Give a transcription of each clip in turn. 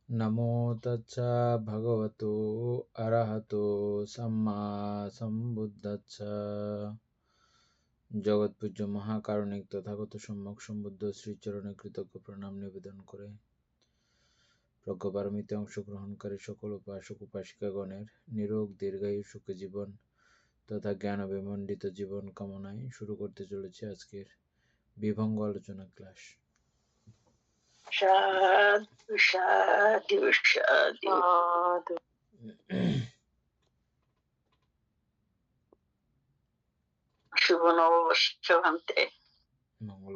নমো তচ্ছা ভগবতো অরহতো সম্মা সম্বুদ্ধচ্ছা। জগৎপূজ্য মহাকারণিক তথাগত সম্যক সম্বুদ্ধ শ্রীচরণে কৃতজ্ঞ প্রণাম নিবেদন করে প্রজ্ঞাপারমিতে অংশগ্রহণকারী সকল উপাসক উপাসিকাগণের নিরোগ দীর্ঘায়ু সুখী জীবন তথা জ্ঞান বিমণ্ডিত জীবন কামনায় শুরু করতে চলেছে আজকের বিভঙ্গ আলোচনা ক্লাস। সাধু সাধু সাধু। শুভ নববর্ষ ভান্তে। মঙ্গল।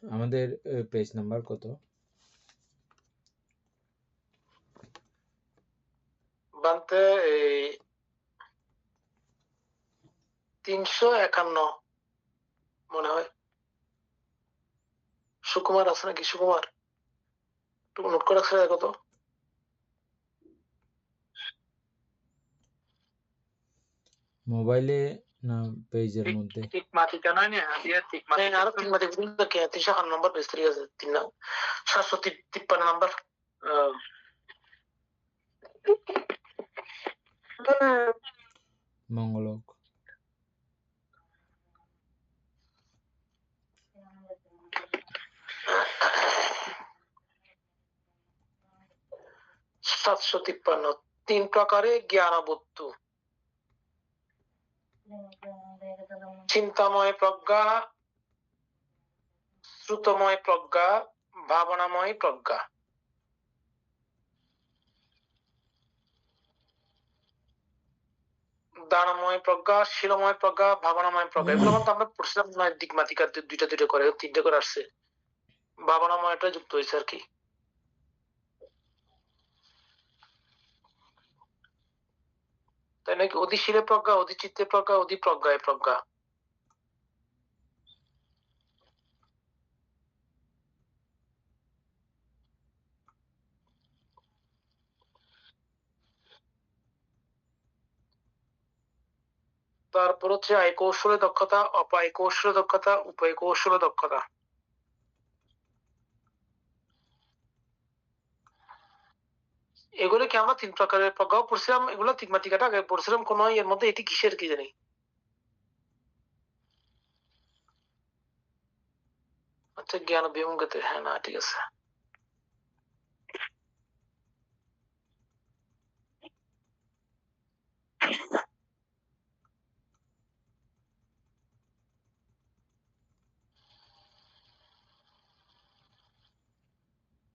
আমাদের পেজ নাম্বার কত? বানতে 351 মনে হয়। সুকুমার আছে নাকি? সুকুমার একটু নোট করে রাখছে কত? মোবাইলে না পেজের মধ্যে? ঠিক মাটিটা নয় না, ঠিক মাটি আরো 3 মাটি বুঝতে কে 351 নম্বর পেজ 3 আছে, 753 নম্বর। মঙ্গলক। সাতশো 3 প্রকারে জ্ঞানবস্তু: চিন্তাময় প্রজ্ঞা, শ্রুতময় প্রজ্ঞা, ভাবনাময় প্রজ্ঞা। দানময় প্রজ্ঞা, শিলময় প্রজ্ঞা, ভাবনাময় প্রজ্ঞা। এগুলো কিন্তু আমরা পড়ছিলাম না, দিকমাতিকার দুইটা করে 3টে করে আসছে। ভাবনাময়টা যুক্ত হয়েছে আর কি। তাই নাকি অধিশীলে প্রজ্ঞা, অধিচিত্তে প্রজ্ঞা, অধিপ্রজ্ঞায় প্রজ্ঞা। তারপর হচ্ছে আয় কৌশলে দক্ষতা, অপায় কৌশলে দক্ষতা, উপায় কৌশলে দক্ষতা। এগুলো কি আমরা 3 প্রকারের প্রজ্ঞাও পড়ছিলাম, এগুলো তিকমাতিকাটা আগে পড়ছিলাম, কোন এর মধ্যে এটি কিসের কি জানি। আচ্ছা, জ্ঞান বিমুখতে, হ্যাঁ না ঠিক আছে।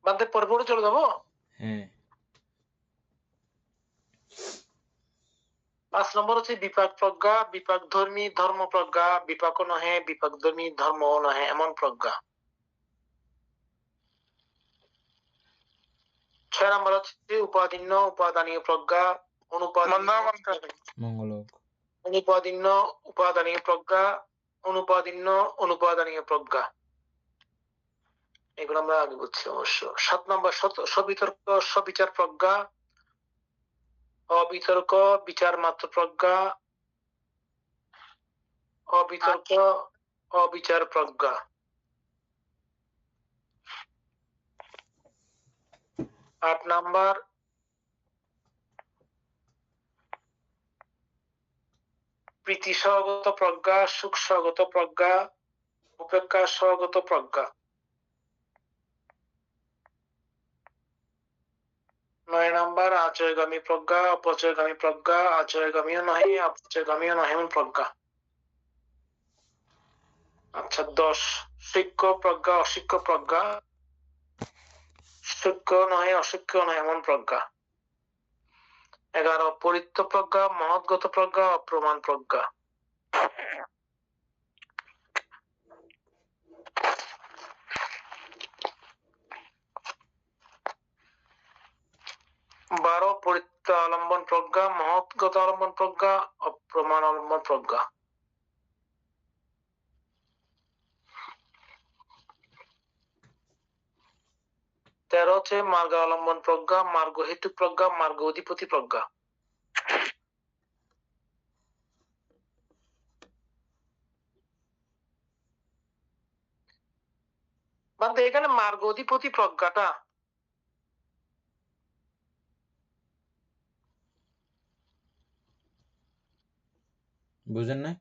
বাদে পরে চলে যাবো। হ্যাঁ। 5 নম্বর হচ্ছে বিপাক প্রজ্ঞা, বিপাক ধর্মী ধর্ম প্রজ্ঞা, বিপাক নহে বিপাক ধর্মী ধর্ম নহে এমন প্রজ্ঞা। 6 নম্বর হচ্ছে উপাদীন্য উপাদানীয় প্রজ্ঞা, অনুপাদীন্য উপাদানীয় প্রজ্ঞা, অনুপাদীন্য অনুপাদানীয় প্রজ্ঞা। এগুলো আমরা আগে বুঝছি অবশ্য। 7 নম্বর সবিতর্ক সবিচার প্রজ্ঞা, অবিতর্ক বিচার মাত্র প্রজ্ঞা, অবিতর্ক অবিচার প্রজ্ঞা। 8 নাম্বার প্রীতি সহগত প্রজ্ঞা, সুখ সহগত প্রজ্ঞা, উপেক্ষা সহগত প্রজ্ঞা। 9 নাম্বার আচয়গামী প্রজ্ঞা, অপচয়গামী প্রজ্ঞা, আচয়গামীও নহে অপচয়গামীও নহে এমন প্রজ্ঞা। আচ্ছা, 10 শিক্ষ প্রজ্ঞা অশিক্ষ প্রজ্ঞা, সূক্ষ্ম নহে অসূক্ষ্ম নহে এমন প্রজ্ঞা। 11 পরিত্য প্রজ্ঞা, মহৎগত প্রজ্ঞা, অপ্রমাণ প্রজ্ঞা। 12 পরিত্য অবলম্বন প্রজ্ঞা, মহৎগত অবলম্বন প্রজ্ঞা, অপ্রমাণ অবলম্বন প্রজ্ঞা। 13 হচ্ছে মার্গ অবলম্বন প্রজ্ঞা, মার্গ হেতু প্রজ্ঞা, মার্গ অধিপতি প্রজ্ঞা। বান্দা এখানে মার্গ অধিপতি প্রজ্ঞাটা বুঝেন না?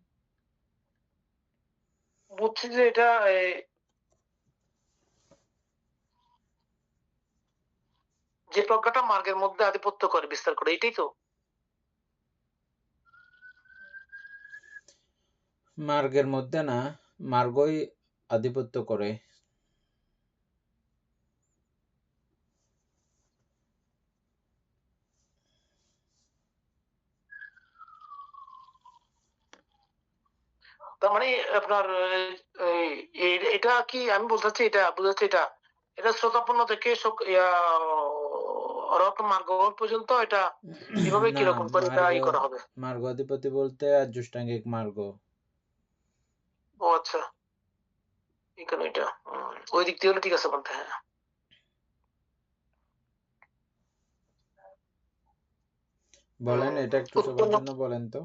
বুঝছি যে এটা যে প্রজ্ঞাটা মার্গের মধ্যে আধিপত্য করে বিস্তার করে, এটাই তো। মার্গের মধ্যে না, মার্গই আধিপত্য করে। তার মানে আপনার এটা কি আমি বলতে চাচ্ছি, এটা বুঝাচ্ছি, এটা শ্রোতাপন্ন থেকে রক মার্গ পর্যন্ত এটা এভাবে না, কিরকম করে এটা করা হবে? মার্গ অধিপতি বলতে আর্যষ্টাঙ্গিক মার্গ। ও আচ্ছা, এখানে এটা ওই দিক দিয়ে হলে ঠিক আছে বলতে। হ্যাঁ, বলেন এটা একটু সবার জন্য বলেন তো,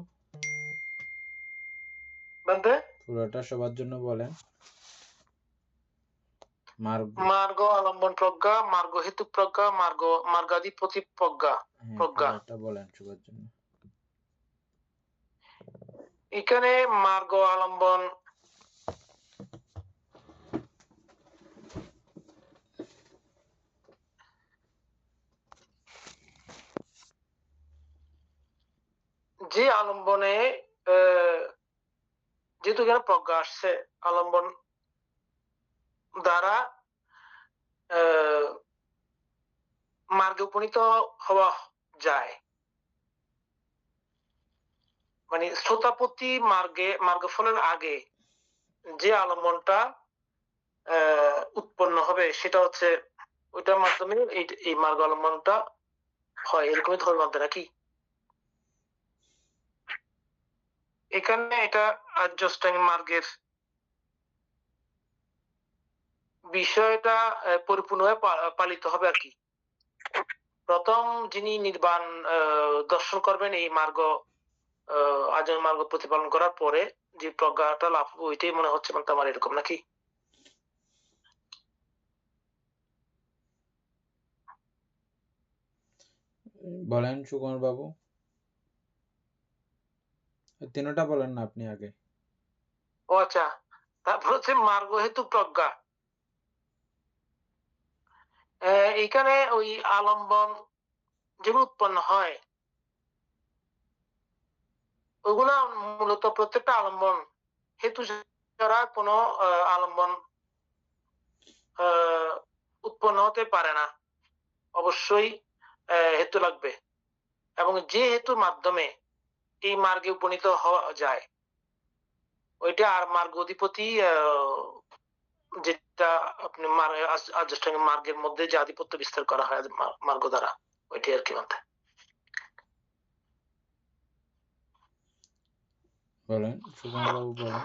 বলতে পুরোটা সবার জন্য বলেন। মার্গ আলম্বন প্রজ্ঞা, মার্গ হেতু প্রজ্ঞা, মার্গাধিপতি প্রজ্ঞা। পুরোটা বলেন সবার জন্য। এখানে মার্গ আলম্বন যে আলম্বনে যেহেতু এখানে প্রজ্ঞা আসছে, আলম্বন দ্বারা মার্গে উপনীত হওয়া যায়, মানে শ্রোতাপতি মার্গফলের আগে যে আলম্বনটা উৎপন্ন হবে সেটা হচ্ছে ওইটার মাধ্যমে এই মার্গ আলম্বনটা হয়, এরকমই ধর্মান্ত নাকি? এখানে এটা আর্যষ্টাঙ্গ মার্গের বিষয়টা পরিপূর্ণভাবে পালিত হবে আর কি। প্রথম যিনি নির্বাণ দর্শন করবেন এই মার্গ আর্য মার্গ প্রতিপালন করার পরে যে প্রজ্ঞাটা লাভ হবে, ওইটাই মনে হচ্ছে মানে আমার এরকম নাকি? বলেন সুকুমার বাবু, তিনটা বলেন না আপনি আগে। ও আচ্ছা, তারপর হচ্ছে মার্গ হেতু প্রজ্ঞা। এখানে ওই আলম্বন যেগুলো উৎপন্ন হয় ওগুলা মূলত প্রত্যেকটা আলম্বন হেতু ছাড়া কোনো আলম্বন উৎপন্ন হতে পারে না, অবশ্যই হেতু লাগবে। এবং যে হেতুর মাধ্যমে এই মার্গে উপনীত হওয়া যায় ওইটা আর মার্গ অধিপতি যেটা আপনি আর্যষ্টাঙ্গ মার্গের মধ্যে যে আধিপত্য বিস্তার করা হয় মার্গ দ্বারা, ওইটাই আর কি বলতে। বলেন সুকুমার বাবু বলেন।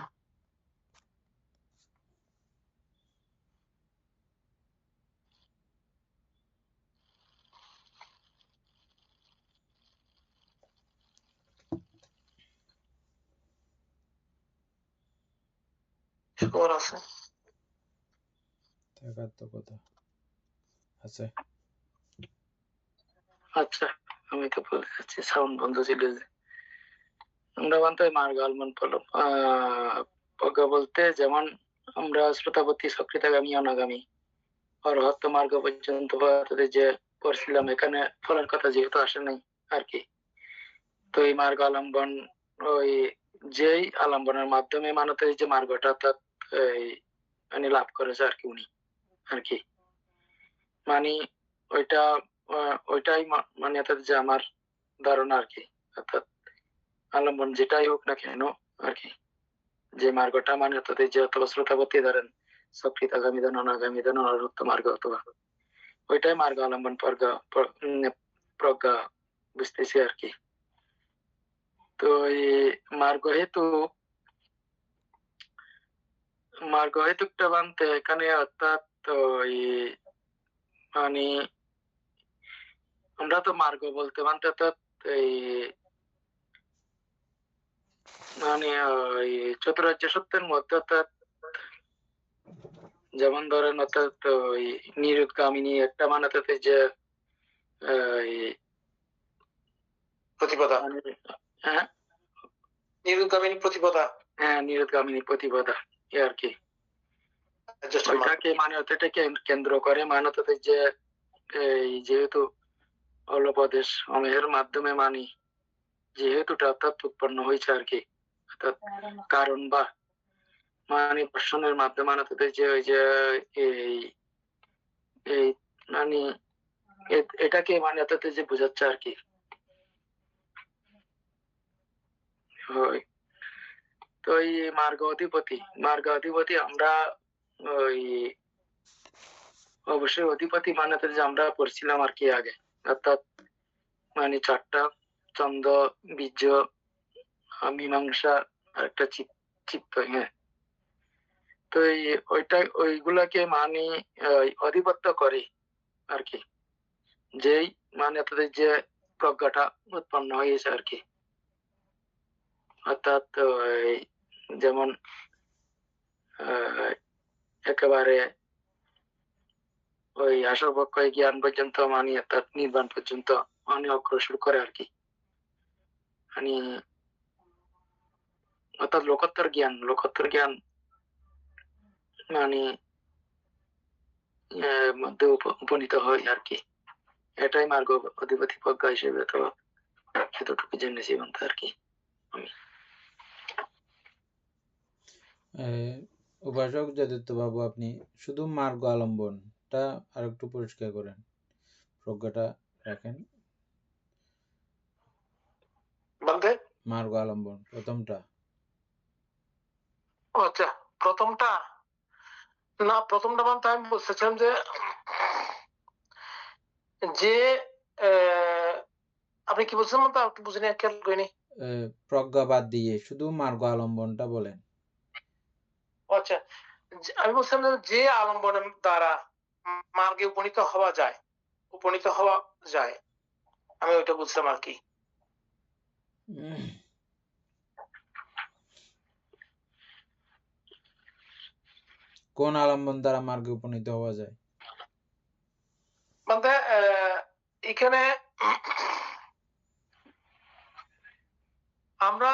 আছে থাকার তো কথা আছে। আচ্ছা, আমি তো বলে যাচ্ছি, সাউন্ড বন্ধ ছিল যে। আমরা মানতে মার্গ আলমন প্রজ্ঞা বলতে যেমন আমরা শ্রোতাপতি, সকৃতাগামী, অনাগামী, অরহত্ত মার্গ পর্যন্ত যে পড়ছিলাম, এখানে ফলের কথা যেহেতু আসে নাই আর কি। তো এই মার্গ আলম্বন ওই যেই আলম্বনের মাধ্যমে মানতের যে মার্গটা অর্থাৎ মানে লাভ করেছে আর কি উনি আর কি, মানে ওইটা ওইটাই মানে অর্থাৎ যে আমার ধারণা আর কি, অর্থাৎ আলম্বন যেটাই হোক না কেন আর কি, যে মার্গটা মানে অর্থাৎ যে অথবা শ্রোতাপতি ধরেন সকৃতাগামী ধন, অনাগামী ধন, অরহত্ত মার্গ অথবা ওইটাই মার্গ আলম্বন প্রজ্ঞা বুঝতেছি আর কি। তো এই মার্গ হেতুকটা বানতে এখানে অর্থাৎ ওই মানে আমরা তো মার্গ বলতে মানতে অর্থাৎ এই মানে ওই চতুরার্য সত্যের মধ্যে অর্থাৎ যেমন ধরেন অর্থাৎ ওই নিরুৎগামিনী একটা মানাতে যে এই প্রতিপদা, হ্যাঁ নিরুদ্গামিনী প্রতিপদা, হ্যাঁ নিরুৎগামিনী প্রতিপদা এ আর কি। জ্যেষ্ঠ মার্গ। ওইটাকে মানে ওটাকে কেন্দ্র করে মানতে যে এই যেহেতু অলপদেশ অমেহের মাধ্যমে মানি যেহেতুটা অর্থাৎ উৎপন্ন হয়েছে আর কি, অর্থাৎ কারণ বা মানে প্রশ্নের মাধ্যমে মানতে যে ওই যে এই এই মানে এটাকে মানে অর্থাৎ যে বোঝাচ্ছে আর কি। হয় তো এই মার্গ অধিপতি আমরা ওই অবশ্যই অধিপতি মানাতে যে আমরা পড়ছিলাম আর কি আগে, অর্থাৎ মানে চারটা চন্দ্র, বীর্য, মীমাংসা আর একটা চিত্ত। হ্যাঁ, তো ওইগুলাকে মানে অধিপত্য করে আর কি, যেই মানে তাদের যে প্রজ্ঞাটা উৎপন্ন হয়েছে আর কি। অর্থাৎ যেমন একেবারে ওই আসর্বক্ষ জ্ঞান পর্যন্ত মানে অর্থাৎ নির্বাণ পর্যন্ত মানে অগ্রসর করে আর কি। মানে অর্থাৎ লোকোত্তর জ্ঞান মানে মধ্যে উপনীত হয় আর কি। এটাই মার্গ অধিপতি প্রজ্ঞা হিসেবে তো এতটুকু জেনেছি বলতে আর কি আমি। উপাসক যথার্থ বাবু, আপনি শুধু মার্গ আলম্বনটা আর একটু পরিষ্কার করেন, প্রজ্ঞাটা রাখেন। বলতে মার্গ আলম্বন প্রথমটা। আচ্ছা, প্রথমটা বলতে আমি বলতেছিলাম যে আপনি কি বলছেন বলতে একটু বুঝিনি, খেয়াল করিনি। প্রজ্ঞা বাদ দিয়ে শুধু মার্গ আলম্বনটা বলেন। আচ্ছা, আমি বলছিলাম যে আলম্বনের দ্বারা মার্গে উপনীত হওয়া যায়, আমি ওইটা বুঝলাম আর কি। কোন আলম্বন দ্বারা মার্গে উপনীত হওয়া যায়? বলতে এখানে আমরা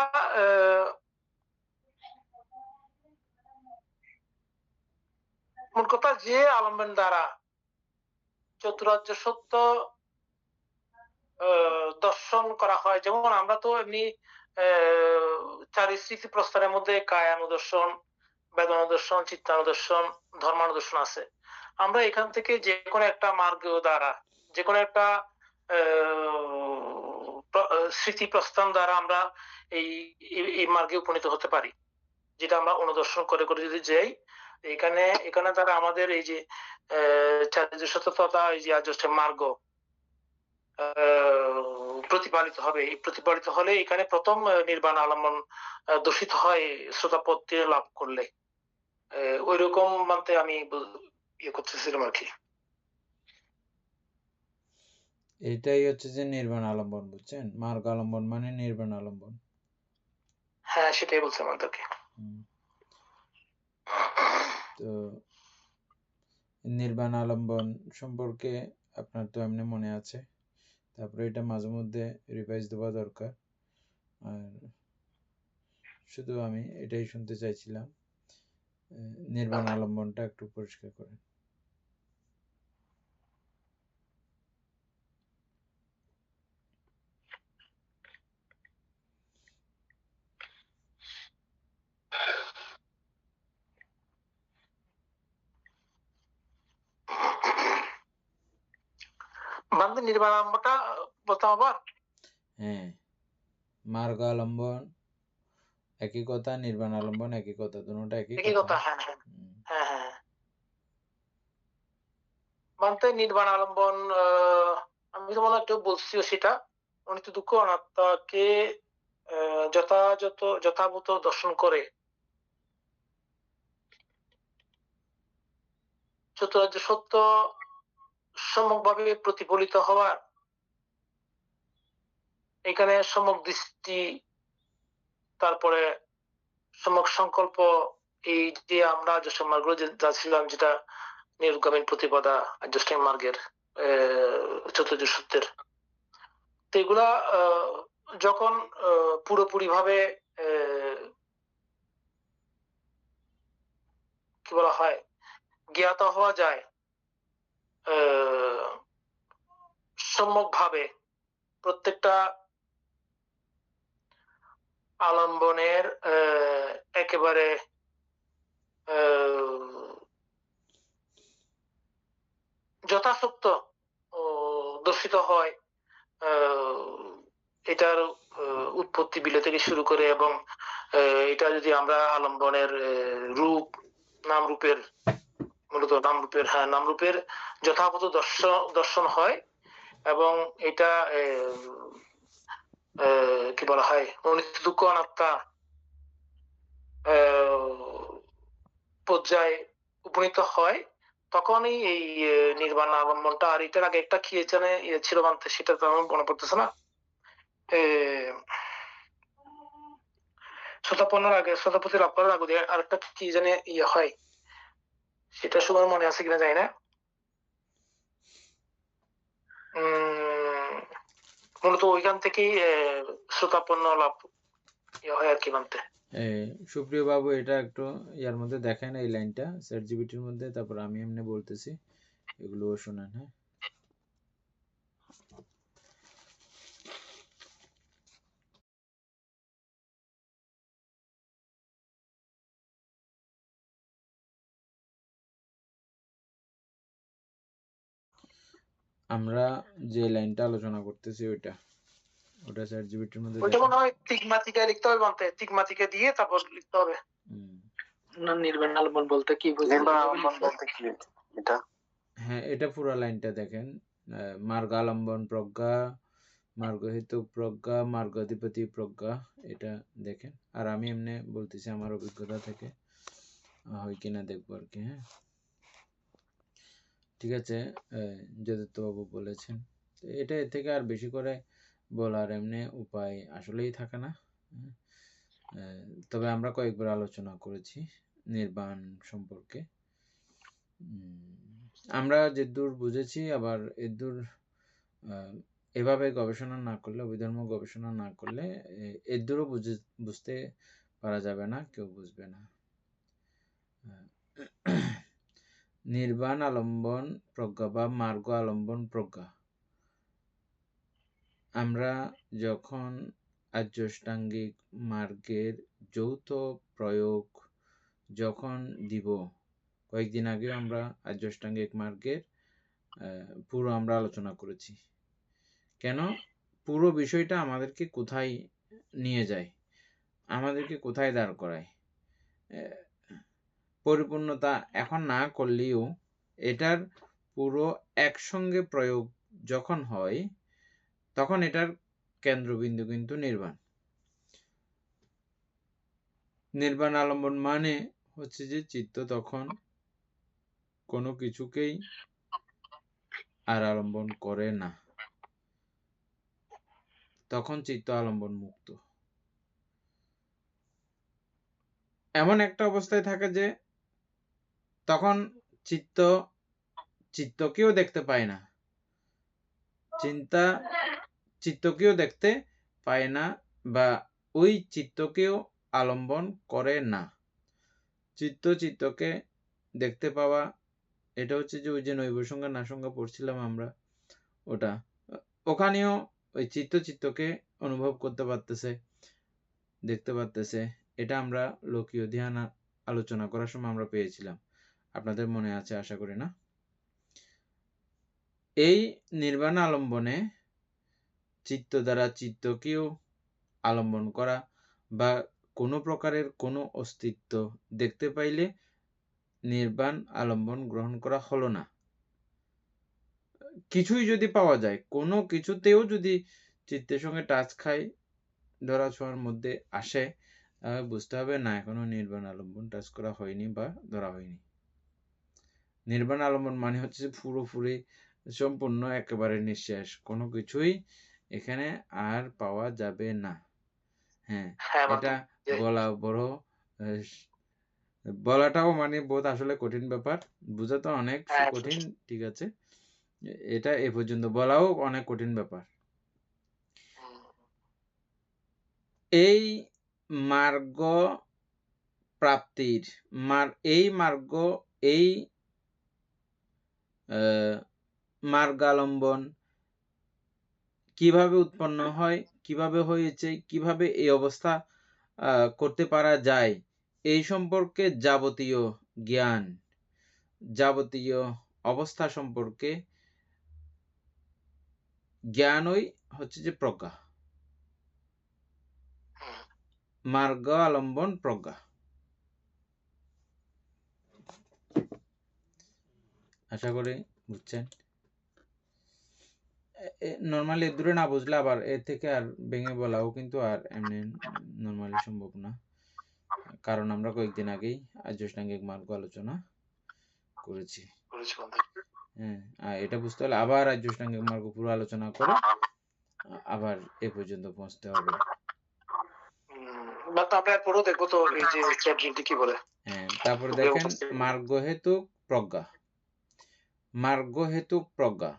মোট কথা যে আলম্বন দ্বারা চতুরার্য সত্য দর্শন করা হয়, যেমন আমরা তো এমনি চারিস্মৃতি প্রস্থানের মধ্যে কায়ানুদর্শন, বেদনাদর্শন, চিত্তানুদর্শন, ধর্মানুদর্শন আছে। আমরা এখান থেকে যে কোনো একটা মার্গ দ্বারা, যে কোনো একটা স্মৃতি প্রস্থান দ্বারা আমরা এই মার্গে উপনীত হতে পারি, যেটা আমরা অনুদর্শন করে করে যদি যাই। এখানে দ্বারা আমাদের এই যে চারিত্রিক সত্যতা, এই যে আজ মার্গ প্রতিপালিত হবে। এই প্রতিপালিত হলে এখানে প্রথম নির্বাণ আলম্বন দূষিত হয় শ্রোতাপত্তি লাভ করলে। ওই রকম মানতে আমি ইয়ে করতেছিলাম আর কি। এটাই হচ্ছে যে নির্বাণ আলম্বন, বুঝছেন? মার্গ আলম্বন মানে নির্বাণ আলম্বন। হ্যাঁ, সেটাই বলছিলাম আপনাকে। তো নির্বাণ আলম্বন সম্পর্কে আপনার তো এমনি মনে আছে, তারপরে এটা মাঝে মধ্যে রিভাইজ দেওয়া দরকার। আর শুধু আমি এটাই শুনতে চাইছিলাম, নির্বাণ আলম্বনটা একটু পরিষ্কার করেন। নির্বাণ আলম্বনটা বলতাম আবার। হ্যাঁ, মার্গ আলম্বন একই কথা, নির্বাণ আলম্বন একই কথা, দুটোটা একই কথা। হ্যাঁ হ্যাঁ হ্যাঁ। মানতে নির্বাণ আলম্বন আমি তো মনে একটু বলছিও সেটা, অনিত্য দুঃখ অনাত্মাকে যথাযথ দর্শন করে চতুরার্য সত্য সম্যকভাবে প্রতিফলিত হওয়ার, এখানে সম্যক দৃষ্টি, তারপরে সম্যক সংকল্প, এই যে আমরা আর্যষ্টাঙ্গ মার্গ যাচ্ছিলাম, যেটা নিরুপগামী প্রতিপদা আর্যষ্টাঙ্গ মার্গের চতুর্থ সূত্রের, তো এগুলা যখন পুরোপুরি ভাবে কি বলা হয় জ্ঞাত হওয়া যায় সম্যক ভাবে, প্রত্যেকটা আলম্বনের একেবারে যথাসত্য দর্শিত হয় এটার উৎপত্তি বিলে থেকে শুরু করে, এবং এটা যদি আমরা আলম্বনের রূপ নামরূপের মূলত নামরূপের যথাযথ দর্শন হয়, এবং এটা কি বলা হয় অনিত্য দুঃখ অনাত্মা পর্যায়ে উপনীত হয়, তখনই এই নির্বাণ আলম্বনটা। আর এটার আগে একটা কি ছিল মানতে, সেটা তো আমার মনে পড়তেছে না। শতাপন্নের আগে, শতাপতি লাভ করার আগে আরেকটা কি জানে হয়, সেটা সবার মনে আছে কিনা জানি না। মূলত ওইখান থেকেই শ্রোতাপন্ন লাভ হয় আর কি মানতে। সুপ্রিয় বাবু, এটা একটু ইয়ার মধ্যে দেখেন, এই লাইনটা চ্যাট জিপিটির মধ্যে, তারপর আমি এমনি বলতেছি, এগুলোও শোনেন। হ্যাঁ, আমরা যে লাইনটা আলোচনা করতেছি ওটা চ্যাট জিপিটির মধ্যে ওইটা মনে হয় তিগমাতিকায় লিখতে হবে মানতে, তিগমাতিকা দিয়ে তারপর লিখতে হবে। না, নির্বাণ আলম্বন বলতে কি বুঝলেন? নির্বাণ আলম্বন বলতে কি এটা? হ্যাঁ, এটা পুরো লাইনটা দেখেন। মার্গালম্বন প্রজ্ঞা, মার্গহেতু প্রজ্ঞা, মার্গাধিপতি প্রজ্ঞা, এটা দেখেন। আর আমি এমনি বলতেছি আমার অভিজ্ঞতা থেকে, হয় কিনা দেখবো আর কি। হ্যাঁ, ঠিক আছে। যদিত্য বাবু বলেছেন, এটা এর থেকে আর বেশি করে বলার এমনি উপায় আসলেই থাকে না। তবে আমরা কয়েকবার আলোচনা করেছি নির্বাণ সম্পর্কে। আমরা যেদূর বুঝেছি, আবার এদূর এভাবে গবেষণা না করলে, অভিধর্ম গবেষণা না করলে এদূরও বুঝতে পারা যাবে না, কেউ বুঝবে না। নির্বাণ আলম্বন প্রজ্ঞা বা মার্গ আলম্বন প্রজ্ঞা, আমরা যখন আর্যাষ্টাঙ্গিক মার্গের যৌথ প্রয়োগ যখন দিব, কয়েকদিন আগে আমরা আর্যাষ্টাঙ্গিক মার্গের পুরো আমরা আলোচনা করেছি। কেন পুরো বিষয়টা আমাদেরকে কোথায় নিয়ে যায়, আমাদেরকে কোথায় দাঁড় করায়, পরিপূর্ণতা এখন না করলেও এটার পুরো একসঙ্গে প্রয়োগ যখন হয়, তখন এটার কেন্দ্রবিন্দু কিন্তু নির্বাণ। নির্বাণ আলম্বন মানে হচ্ছে যে চিত্ত তখন কোনো কিছুকেই আর আলম্বন করে না, তখন চিত্ত আলম্বন মুক্ত। এমন একটা অবস্থায় থাকে যে তখন চিত্তকেও দেখতে পায় না, চিন্তা চিত্তকেও দেখতে পায় না, বা ওই চিত্তকেও আলম্বন করে না। চিত্তকে দেখতে পাওয়া, এটা হচ্ছে যে ওই যে নৈব সংজ্ঞা না সংজ্ঞা পড়ছিলাম আমরা, ওখানেও ওই চিত্তকে অনুভব করতে পারতেছে, দেখতে পারতেছে। এটা আমরা লোকীয় ধ্যান আলোচনা করার সময় আমরা পেয়েছিলাম, আপনাদের মনে আছে আশা করি না। এই নির্বাণ আলম্বনে চিত্ত দ্বারা চিত্তকেও আলম্বন করা বা কোনো প্রকারের কোনো অস্তিত্ব দেখতে পাইলে নির্বাণ আলম্বন গ্রহণ করা হলো না। কিছুই যদি পাওয়া যায়, কোনো কিছুতেও যদি চিত্তের সঙ্গে টাচ খায়, ধরা ছোঁয়ার মধ্যে আসে, বুঝতে হবে না এখনো নির্বাণ আলম্বন টাচ করা হয়নি বা ধরা হয়নি। নির্বাণ আলম্বন মানে হচ্ছে পুরোপুরি সম্পূর্ণ একেবারে নিঃশেষ, কোনো কিছুই এখানে আর পাওয়া যাবে না। হ্যাঁ, এটা বলা বড় বলাটাও মানে বহুত আসলে কঠিন ব্যাপার, বোঝা তো অনেক হ্যাঁ, কঠিন, ঠিক আছে। এটা এ পর্যন্ত বলাও অনেক কঠিন ব্যাপার। এই মার্গ প্রাপ্তির এই মার্গ, এই মার্গালম্বন কিভাবে উৎপন্ন হয়, কিভাবে হয়েছে, কিভাবে এই অবস্থা করতে পারা যায়, এই সম্পর্কে যাবতীয় জ্ঞান, যাবতীয় অবস্থা সম্পর্কে জ্ঞানই হচ্ছে যে প্রজ্ঞা, মার্গ আলম্বন প্রজ্ঞা। আশা করি বুঝছেন। নর্মালি দূরে না বুঝলে আবার এর থেকে আর ভেঙে বলাও কিন্তু আর এমনি নর্মালি সম্ভব না, কারণ আমরা কয়েকদিন আগেই আর্যষ্টাঙ্গিক মার্গ আলোচনা করেছি। হ্যাঁ, আর এটা বুঝতে হলে আবার আর্যষ্টাঙ্গিক মার্গ পুরো আলোচনা করে আবার এ পর্যন্ত পৌঁছতে হবে। আমরা পরেও দেখবো তো এই যে চ্যাটজিপিটি কি বলে। হ্যাঁ, তারপরে দেখেন মার্গ হেতু প্রজ্ঞা, মার্গ হেতু প্রজ্ঞা।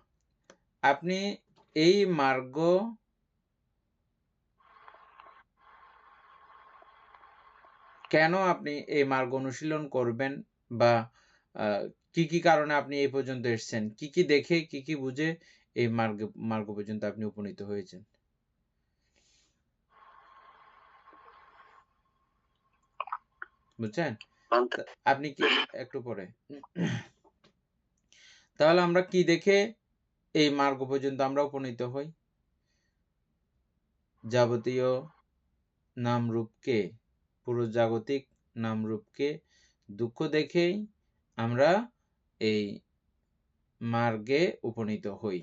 আপনি এই মার্গ কেন আপনি এই মার্গ অনুশীলন করবেন, বা কি কি কারণে আপনি এই পর্যন্ত এসেছেন, কি কি দেখে, কি কি বুঝে এই মার্গ পর্যন্ত আপনি উপনীত হয়েছেন, বুঝছেন? আপনি কি একটু পরে, তাহলে আমরা কি দেখে এই মার্গ পর্যন্ত আমরা উপনীত হই? যাবতীয় নামরূপকে, পুরো জাগতিক নামরূপকে দুঃখ দেখেই আমরা এই মার্গে উপনীত হই।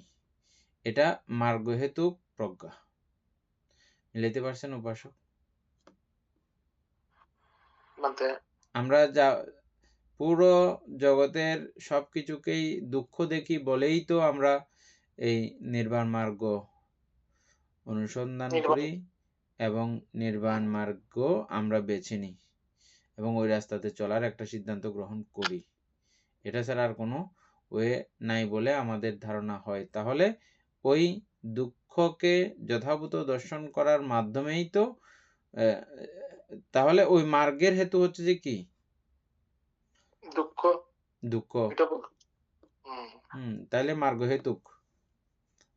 এটা মার্গ হেতু প্রজ্ঞা। মিলাইতে পারছেন উপাসক? আমরা যা পুরো জগতের সবকিছুকেই দুঃখ দেখি বলেই তো আমরা এই নির্বাণ মার্গ অনুসন্ধান করি এবং নির্বাণ মার্গ আমরা বেছে নিই এবং ওই রাস্তাতে চলার একটা সিদ্ধান্ত গ্রহণ করি। এটা ছাড়া আর কোনো ওয়ে নাই বলে আমাদের ধারণা হয়। তাহলে ওই দুঃখকে যথাযথ দর্শন করার মাধ্যমেই তো তাহলে ওই মার্গের হেতু হচ্ছে যে কি? দুঃখ। দুঃখ। তাহলে মার্গ হেতুক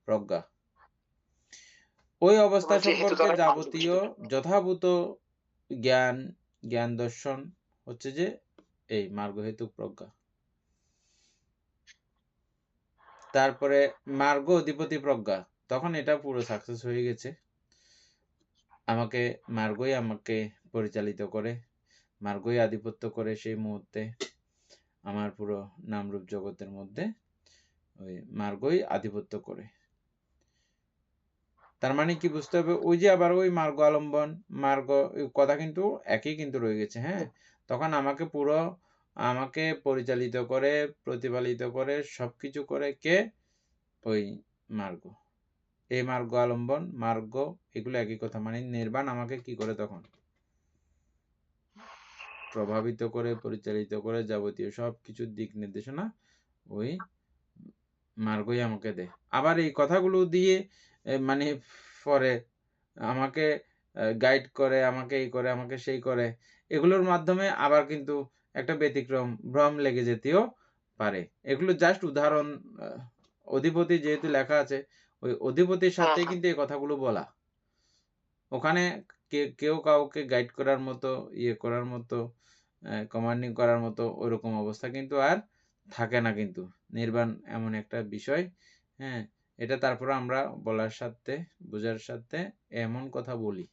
প্রজ্ঞা। ওই অবস্থা সম্পর্কে যাবতীয় যথাযথ জ্ঞান দর্শন হচ্ছে যে এই মার্গ হেতুক প্রজ্ঞা। তারপরে মার্গ অধিপতি প্রজ্ঞা, তখন এটা পুরো সাকসেস হয়ে গেছে। মার্গই আমাকে পরিচালিত করে, মার্গই আধিপত্য করে সেই মুহূর্তে আমার পুরো নামরূপ জগতের মধ্যে ওই মার্গই আধিপত্য করে। তার মানে কি বুঝতে হবে? ওই যে আবার ওই মার্গ আলম্বন মার্গ কথা কিন্তু একই কিন্তু রয়ে গেছে। হ্যাঁ, তখন আমাকে পরিচালিত করে, প্রতিপালিত করে, সবকিছু করে কে? ওই মার্গ। এই মার্গ আলম্বন মার্গ এগুলো একই কথা। মানে নির্বাণ আমাকে কি করে? তখন প্রভাবিত করে, পরিচালিত করে, যাবতীয় সবকিছুর দিক নির্দেশনা ওই মার্গই আমাকে দেয়। আবার এই কথাগুলো দিয়ে মানে পরে আমাকে গাইড করে, আমাকে এই করে, আমাকে সেই করে, এগুলোর মাধ্যমে আবার কিন্তু একটা ব্যতিক্রম ভ্রম লেগে যেতেও পারে। এগুলো জাস্ট উদাহরণ। অধিপতি যেহেতু লেখা আছে, ওই অধিপতির সাথে কিন্তু এই কথাগুলো বলা। ওখানে কেউ কাউকে গাইড করার মতো, করার মতো, কমান্ডিং করার মতো ওইরকম অবস্থা কিন্তু আর থাকে না। কিন্তু নির্বাণ এমন একটা বিষয়, হ্যাঁ, এটা তারপরে আমরা বলার সাথে, বোঝার সাথে এমন কথা বলি,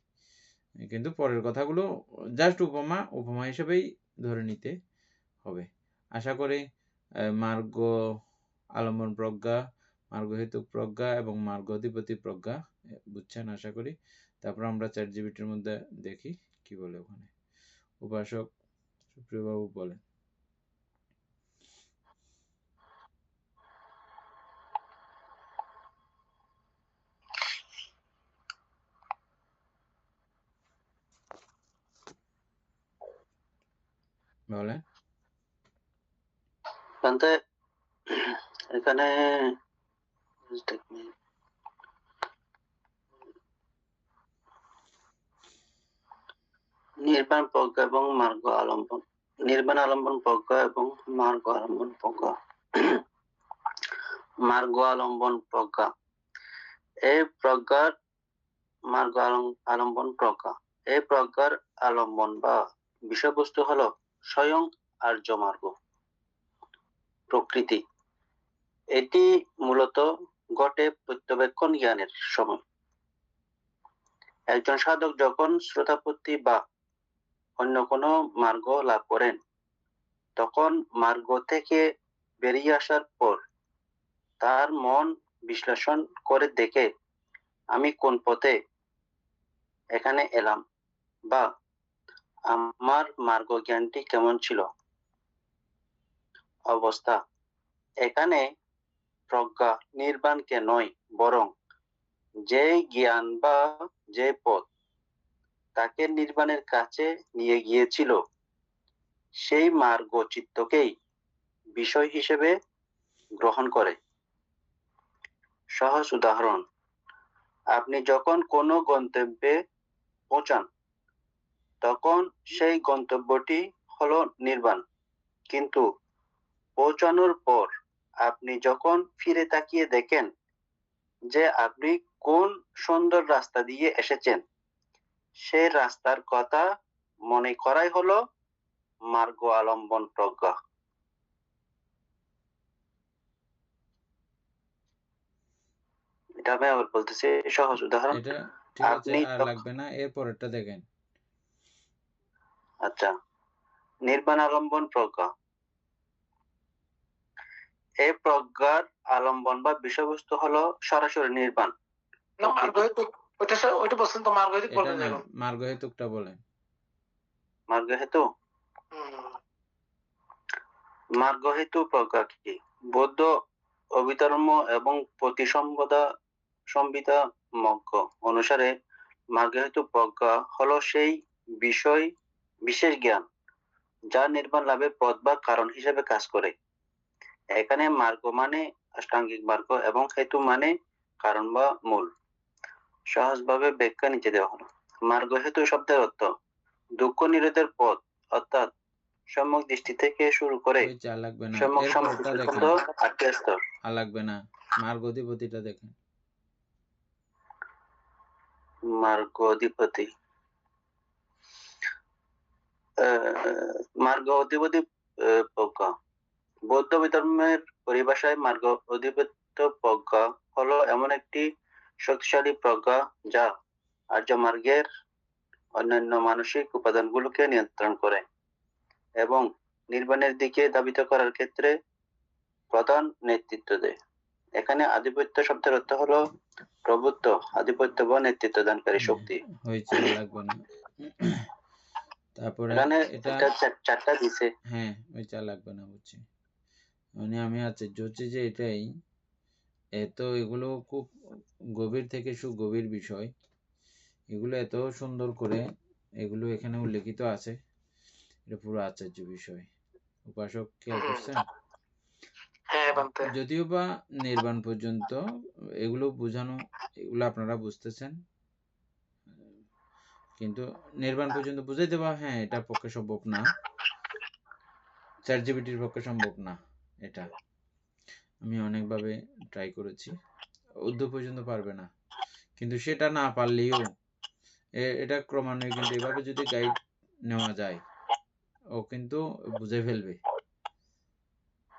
কিন্তু পরের কথাগুলো জাস্ট উপমা হিসেবেই ধরে নিতে হবে। আশা করি মার্গ আলম্বন প্রজ্ঞা, মার্গ হেতুক প্রজ্ঞা এবং মার্গ অধিপতি প্রজ্ঞা বুঝছেন আশা করি। তারপর আমরা চ্যাটজিপিটির মধ্যে দেখি কি বলে ওখানে। উপাসক সুপ্রিয়বাবু বলেন। বলেন। বান্তে এখানে নির্বাণ প্রজ্ঞা এবং মার্গ আলম্বন, নির্বাণ আলম্বন প্রজ্ঞা এবং মার্গ আলম্বন প্রজ্ঞা। মার্গ আলম্বন প্রজ্ঞা, এই প্রজ্ঞার মার্গ আলম্বন প্রজ্ঞা, এই প্রজ্ঞার আলম্বন বা বিষয়বস্তু হলো স্বয়ং আর্য মার্গ প্রকৃতি। এটি মূলত ঘটে প্রত্যবেক্ষণ জ্ঞানের সময়। একজন সাধক যখন শ্রোতাপত্তি বা অন্য কোনো মার্গ লাভ করেন, তখন মার্গ থেকে বেরিয়ে আসার পর তার মন বিশ্লেষণ করে দেখে আমি কোন পথে এখানে এলাম বা আমার মার্গ জ্ঞানটি কেমন ছিল। অবস্থা এখানে প্রজ্ঞা নির্বাণকে নয়, বরং যে জ্ঞান বা যে পথ তাকে নির্বাণের কাছে নিয়ে গিয়েছিল সেই মার্গ চিত্তকেই বিষয় হিসেবে গ্রহণ করে। সহজ উদাহরণ, আপনি যখন কোনো গন্তব্যে পৌঁছান তখন সেই গন্তব্যটি হলো নির্বাণ, কিন্তু পৌঁছানোর পর আপনি যখন ফিরে তাকিয়ে দেখেন যে আপনি কোন সুন্দর রাস্তা দিয়ে এসেছেন, সেই রাস্তার কথা মনে করাই হলো মার্গ আলম্বন প্রজ্ঞা। এটা আমি আবার বলতেছি, সহজ উদাহরণ। এটা ঠিক আছে, আপনি আর লাগবে না, এর পরেরটা দেখেন। আচ্ছা, নির্বাণ আলম্বন প্রজ্ঞা, এই প্রজ্ঞার আলম্বন বা বিষয়বস্তু হলো সরাসরি নির্বাণ। না মার্গ হেতু, ওইটা বলছেন তো, মার্গ হেতু এটা বলবেন না, এখন। মার্গ হেতুকটা বলেন। মার্গ হেতু, হুম। মার্গ হেতু প্রজ্ঞা কি? বৌদ্ধ অভিধর্ম এবং প্রতিসম্পদা সংবিধা মজ্ঞ অনুসারে মার্গ হেতু প্রজ্ঞা হলো সেই বিষয় বিশেষ জ্ঞান যা নির্বাণ লাভের পথ বা কারণ হিসেবে কাজ করে। এখানে মার্গ মানে অষ্টাঙ্গিক মার্গ এবং হেতু মানে কারণ বা মূল। সহজভাবে ব্যাখ্যা নিচে দেওয়া হলো। মার্গ হেতু শব্দের অর্থ দুঃখ নিরোধের পথ, অর্থাৎ সম্যক দৃষ্টি থেকে শুরু করে ওই চা লাগবে না, সম্যক এর সমাধি পরেরটা দেখেন। পর্যন্ত 8টি স্তর। আর লাগবে না, মার্গ অধিপতিটা দেখেন। মার্গ অধিপতি, মার্গ অধিপতি প্রজ্ঞা, বৌদ্ধ ধর্মের পরিভাষায় মার্গ অধিপত্য প্রজ্ঞা হলো এমন একটি শক্তিশালী প্রজ্ঞা যা আর্য মার্গের অন্যান্য মানসিক উপাদানগুলোকে নিয়ন্ত্রণ করে এবং নির্বাণের দিকে ধাবিত করার ক্ষেত্রে প্রধান নেতৃত্ব দেয়। এখানে আধিপত্য শব্দের অর্থ হলো প্রভুত্ব, আধিপত্য বা নেতৃত্ব দানকারী শক্তি। হয়েছে, আর লাগবে না। তারপরে এখানে এটা চারটা দিছে। হ্যাঁ, ওই চা লাগবে না, বুঝছি। মানে আমি আশ্চর্য হচ্ছে যে এটাই এত, এগুলো খুব গভীর থেকে সুগভীর বিষয়, এগুলো এত সুন্দর করে এগুলো এখানে উল্লেখিত আছে, এটা পুরো আশ্চর্য বিষয়। উপাসক খেয়াল করছেন? হ্যাঁ বান্তে। যদিও বা নির্বাণ পর্যন্ত এগুলো বোঝানো, এগুলো আপনারা বুঝতেছেন, কিন্তু নির্বাণ পর্যন্ত বুঝাই দেওয়া, হ্যাঁ, এটার পক্ষে সম্ভব না, চ্যাটজিপিটির পক্ষে সম্ভব না। এটা আমি অনেকভাবে ট্রাই করেছি, উর্দু পর্যন্ত পারবে না। কিন্তু সেটা না পারলেও এটা ক্রমান্বয়ে কিন্তু এভাবে যদি গাইড নেওয়া যায়, ও কিন্তু বুঝে ফেলবে।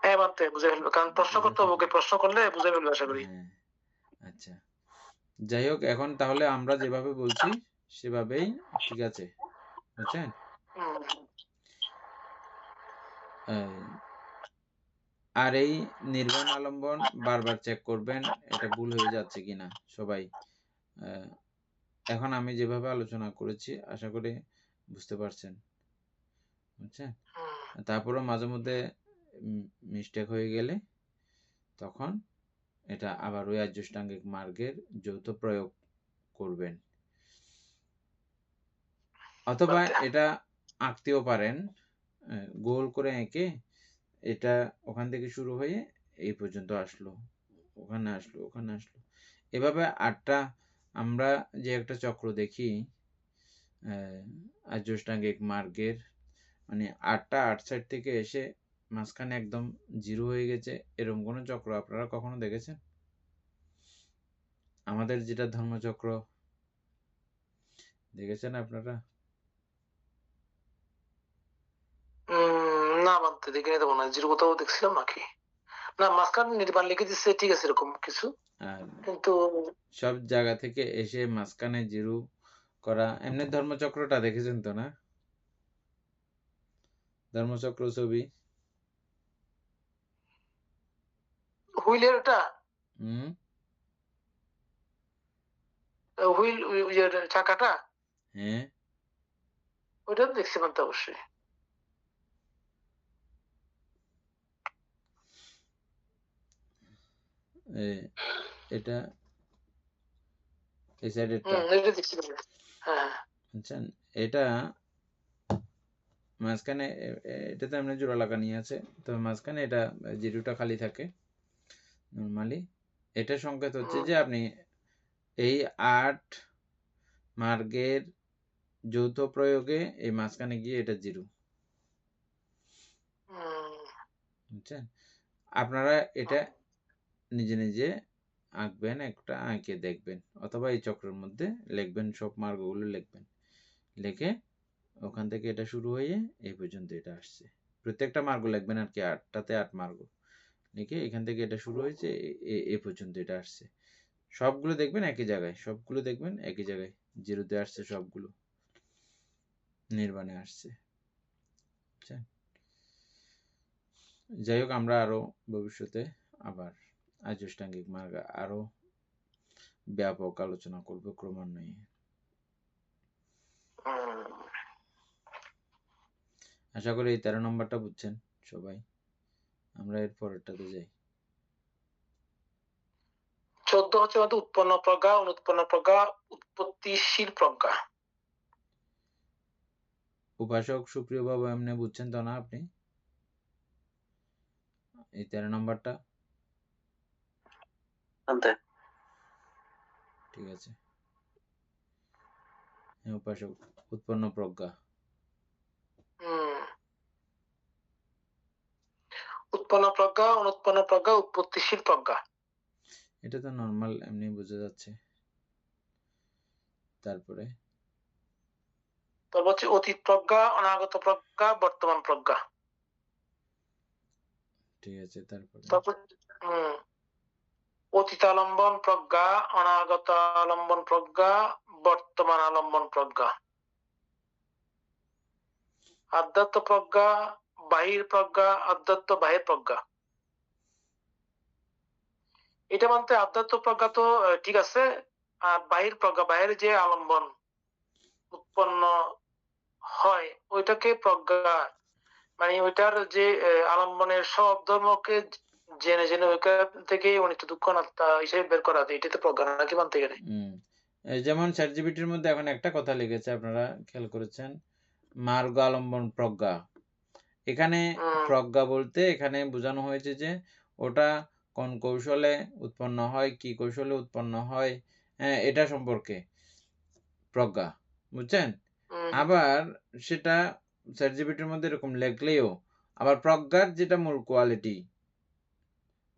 হ্যাঁ বান্তে, বুঝে ফেলবে, কারণ প্রশ্ন করতে হবে, ওকে প্রশ্ন করলে বুঝে ফেলবে আশা করি। হ্যাঁ, আচ্ছা, যাই হোক, এখন তাহলে আমরা যেভাবে বলছি সেভাবেই ঠিক আছে, বুঝছেন? হুম। আর এই নির্বাণ আলম্বন বারবার চেক করবেন এটা ভুল হয়ে যাচ্ছে কিনা সবাই। এখন আমি যেভাবে আলোচনা করেছি আশা করি বুঝতে পারছেন, বুঝছেন? তারপরেও মাঝে মধ্যে মিস্টেক হয়ে গেলে তখন এটা আবার ওই আর্যাষ্টাঙ্গিক মার্গের যৌথ প্রয়োগ করবেন, অথবা এটা আঁকতেও পারেন গোল করে এঁকে এটা ওখান থেকে শুরু হয়ে এই পর্যন্ত আসলো, ওখানে আসলো, ওখানে আসলো। এভাবে 8টা আমরা যে একটা চক্র দেখি আর্যষ্টাঙ্গিক মার্গের, মানে 8টা 8 সাইড থেকে এসে মাঝখানে একদম 0 হয়ে গেছে, এরকম কোনো চক্র আপনারা কখনো দেখেছেন? আমাদের যেটা ধর্মচক্র দেখেছেন আপনারা? না মানতে দেখিনি তো মনে হয়, জিরো কোথাও দেখছিলাম নাকি? না, মাঝখানে নির্বাণ লিখে দিচ্ছে, ঠিক আছে, এরকম কিছু, আর কিন্তু সব জায়গা থেকে এসে মাঝখানে 0 করা, এমনি ধর্মচক্রটা দেখেছেন তো না? ধর্মচক্র ছবি হুইলের এটা হুম হুইল চাকাটা, হ্যাঁ, ওইটা তো দেখছি মানতে অবশ্যই। এটা এই সাইডেরটা এটা দেখছি। হ্যাঁ, বুঝছেন? এটা মাঝখানে এটাতে এমনি জোড়া লাগানি আছে, তবে মাঝখানে এটা 0টা খালি থাকে নর্মালি। এটা সংকেত হচ্ছে যে আপনি এই 8 মার্গের যৌথ প্রয়োগে এই মাঝখানে গিয়ে এটা 0, বুঝছেন? আপনারা এটা নিজে নিজে আঁকবেন, একটা আঁকে দেখবেন, অথবা এই চক্রের মধ্যে লিখবেন, সব মার্গগুলো লিখবেন, লিখে ওখান থেকে এটা শুরু হয়ে এই পর্যন্ত এটা আসছে। প্রত্যেকটা মার্গ লিখবেন আর কি, 8টাতে 8 মার্গ লিখে এখান থেকে এটা শুরু হয়েছে, এই পর্যন্ত এটা আসছে। সবগুলো দেখবেন একই জায়গায়, সবগুলো দেখবেন একই জায়গায় 0তে আসছে, সবগুলো নির্বাণে আসছে। বুঝছেন? যাই হোক, আমরা আরো ভবিষ্যতে আবার আর্যষ্টাঙ্গিক মার্গ আরো ব্যাপক আলোচনা করব ক্রমান্বয়ে। আশা করি এই 13 নম্বরটা বুঝছেন সবাই। আমরা এর পরেরটাতে যাই। 14 হচ্ছে আমাদের উৎপন্ন প্রজ্ঞা, অনুৎপন্ন প্রজ্ঞা, উৎপত্তিশীল প্রজ্ঞা। উপাসক সুপ্রিয় বাবু, এমনি বুঝছেন তো না আপনি এই 13 নম্বরটা? ঠিক আছে। হ্যাঁ, উপাসক উৎপন্ন প্রজ্ঞা। উৎপন্ন প্রজ্ঞা, অনুৎপন্ন প্রজ্ঞা, উৎপত্তিশীল প্রজ্ঞা। এটা তো নর্মাল এমনি বোঝা যাচ্ছে। তারপরে হচ্ছে অতীত প্রজ্ঞা, অনাগত প্রজ্ঞা, বর্তমান প্রজ্ঞা। ঠিক আছে। তারপরে অতীত আলম্বন প্রজ্ঞা, অনাগত আলম্বন প্রজ্ঞা, বর্তমান আলম্বন প্রজ্ঞা। আধ্যাত্ম প্রজ্ঞা, বাহির প্রজ্ঞা, আধ্যাত্ম বাহির প্রজ্ঞা। এটা মানতে আধ্যাত্ম প্রজ্ঞা তো ঠিক আছে, আর বাহির প্রজ্ঞা, বাহির যে আলম্বন উৎপন্ন হয় ওইটাকে প্রজ্ঞা, মানে ওইটার যে আলম্বনের সব ধর্মকে জেনে জেনে ওইখান থেকে অনিত্য দুঃখ অনাত্মা হিসেবে বের করা যায়, এটাতে প্রজ্ঞা নাকি মানতে গেলে। যেমন চ্যাটজিপিটির মধ্যে এখন একটা কথা লিখেছে, আপনারা খেয়াল করেছেন, মার্গ আলম্বন প্রজ্ঞা। এখানে প্রজ্ঞা বলতে এখানে বোঝানো হয়েছে যে ওটা কোন কৌশলে উৎপন্ন হয়, কি কৌশলে উৎপন্ন হয়, এটা সম্পর্কে প্রজ্ঞা, বুঝছেন? আবার সেটা চ্যাটজিপিটির মধ্যে এরকম লিখলেও আবার প্রজ্ঞার যেটা মূল কোয়ালিটি,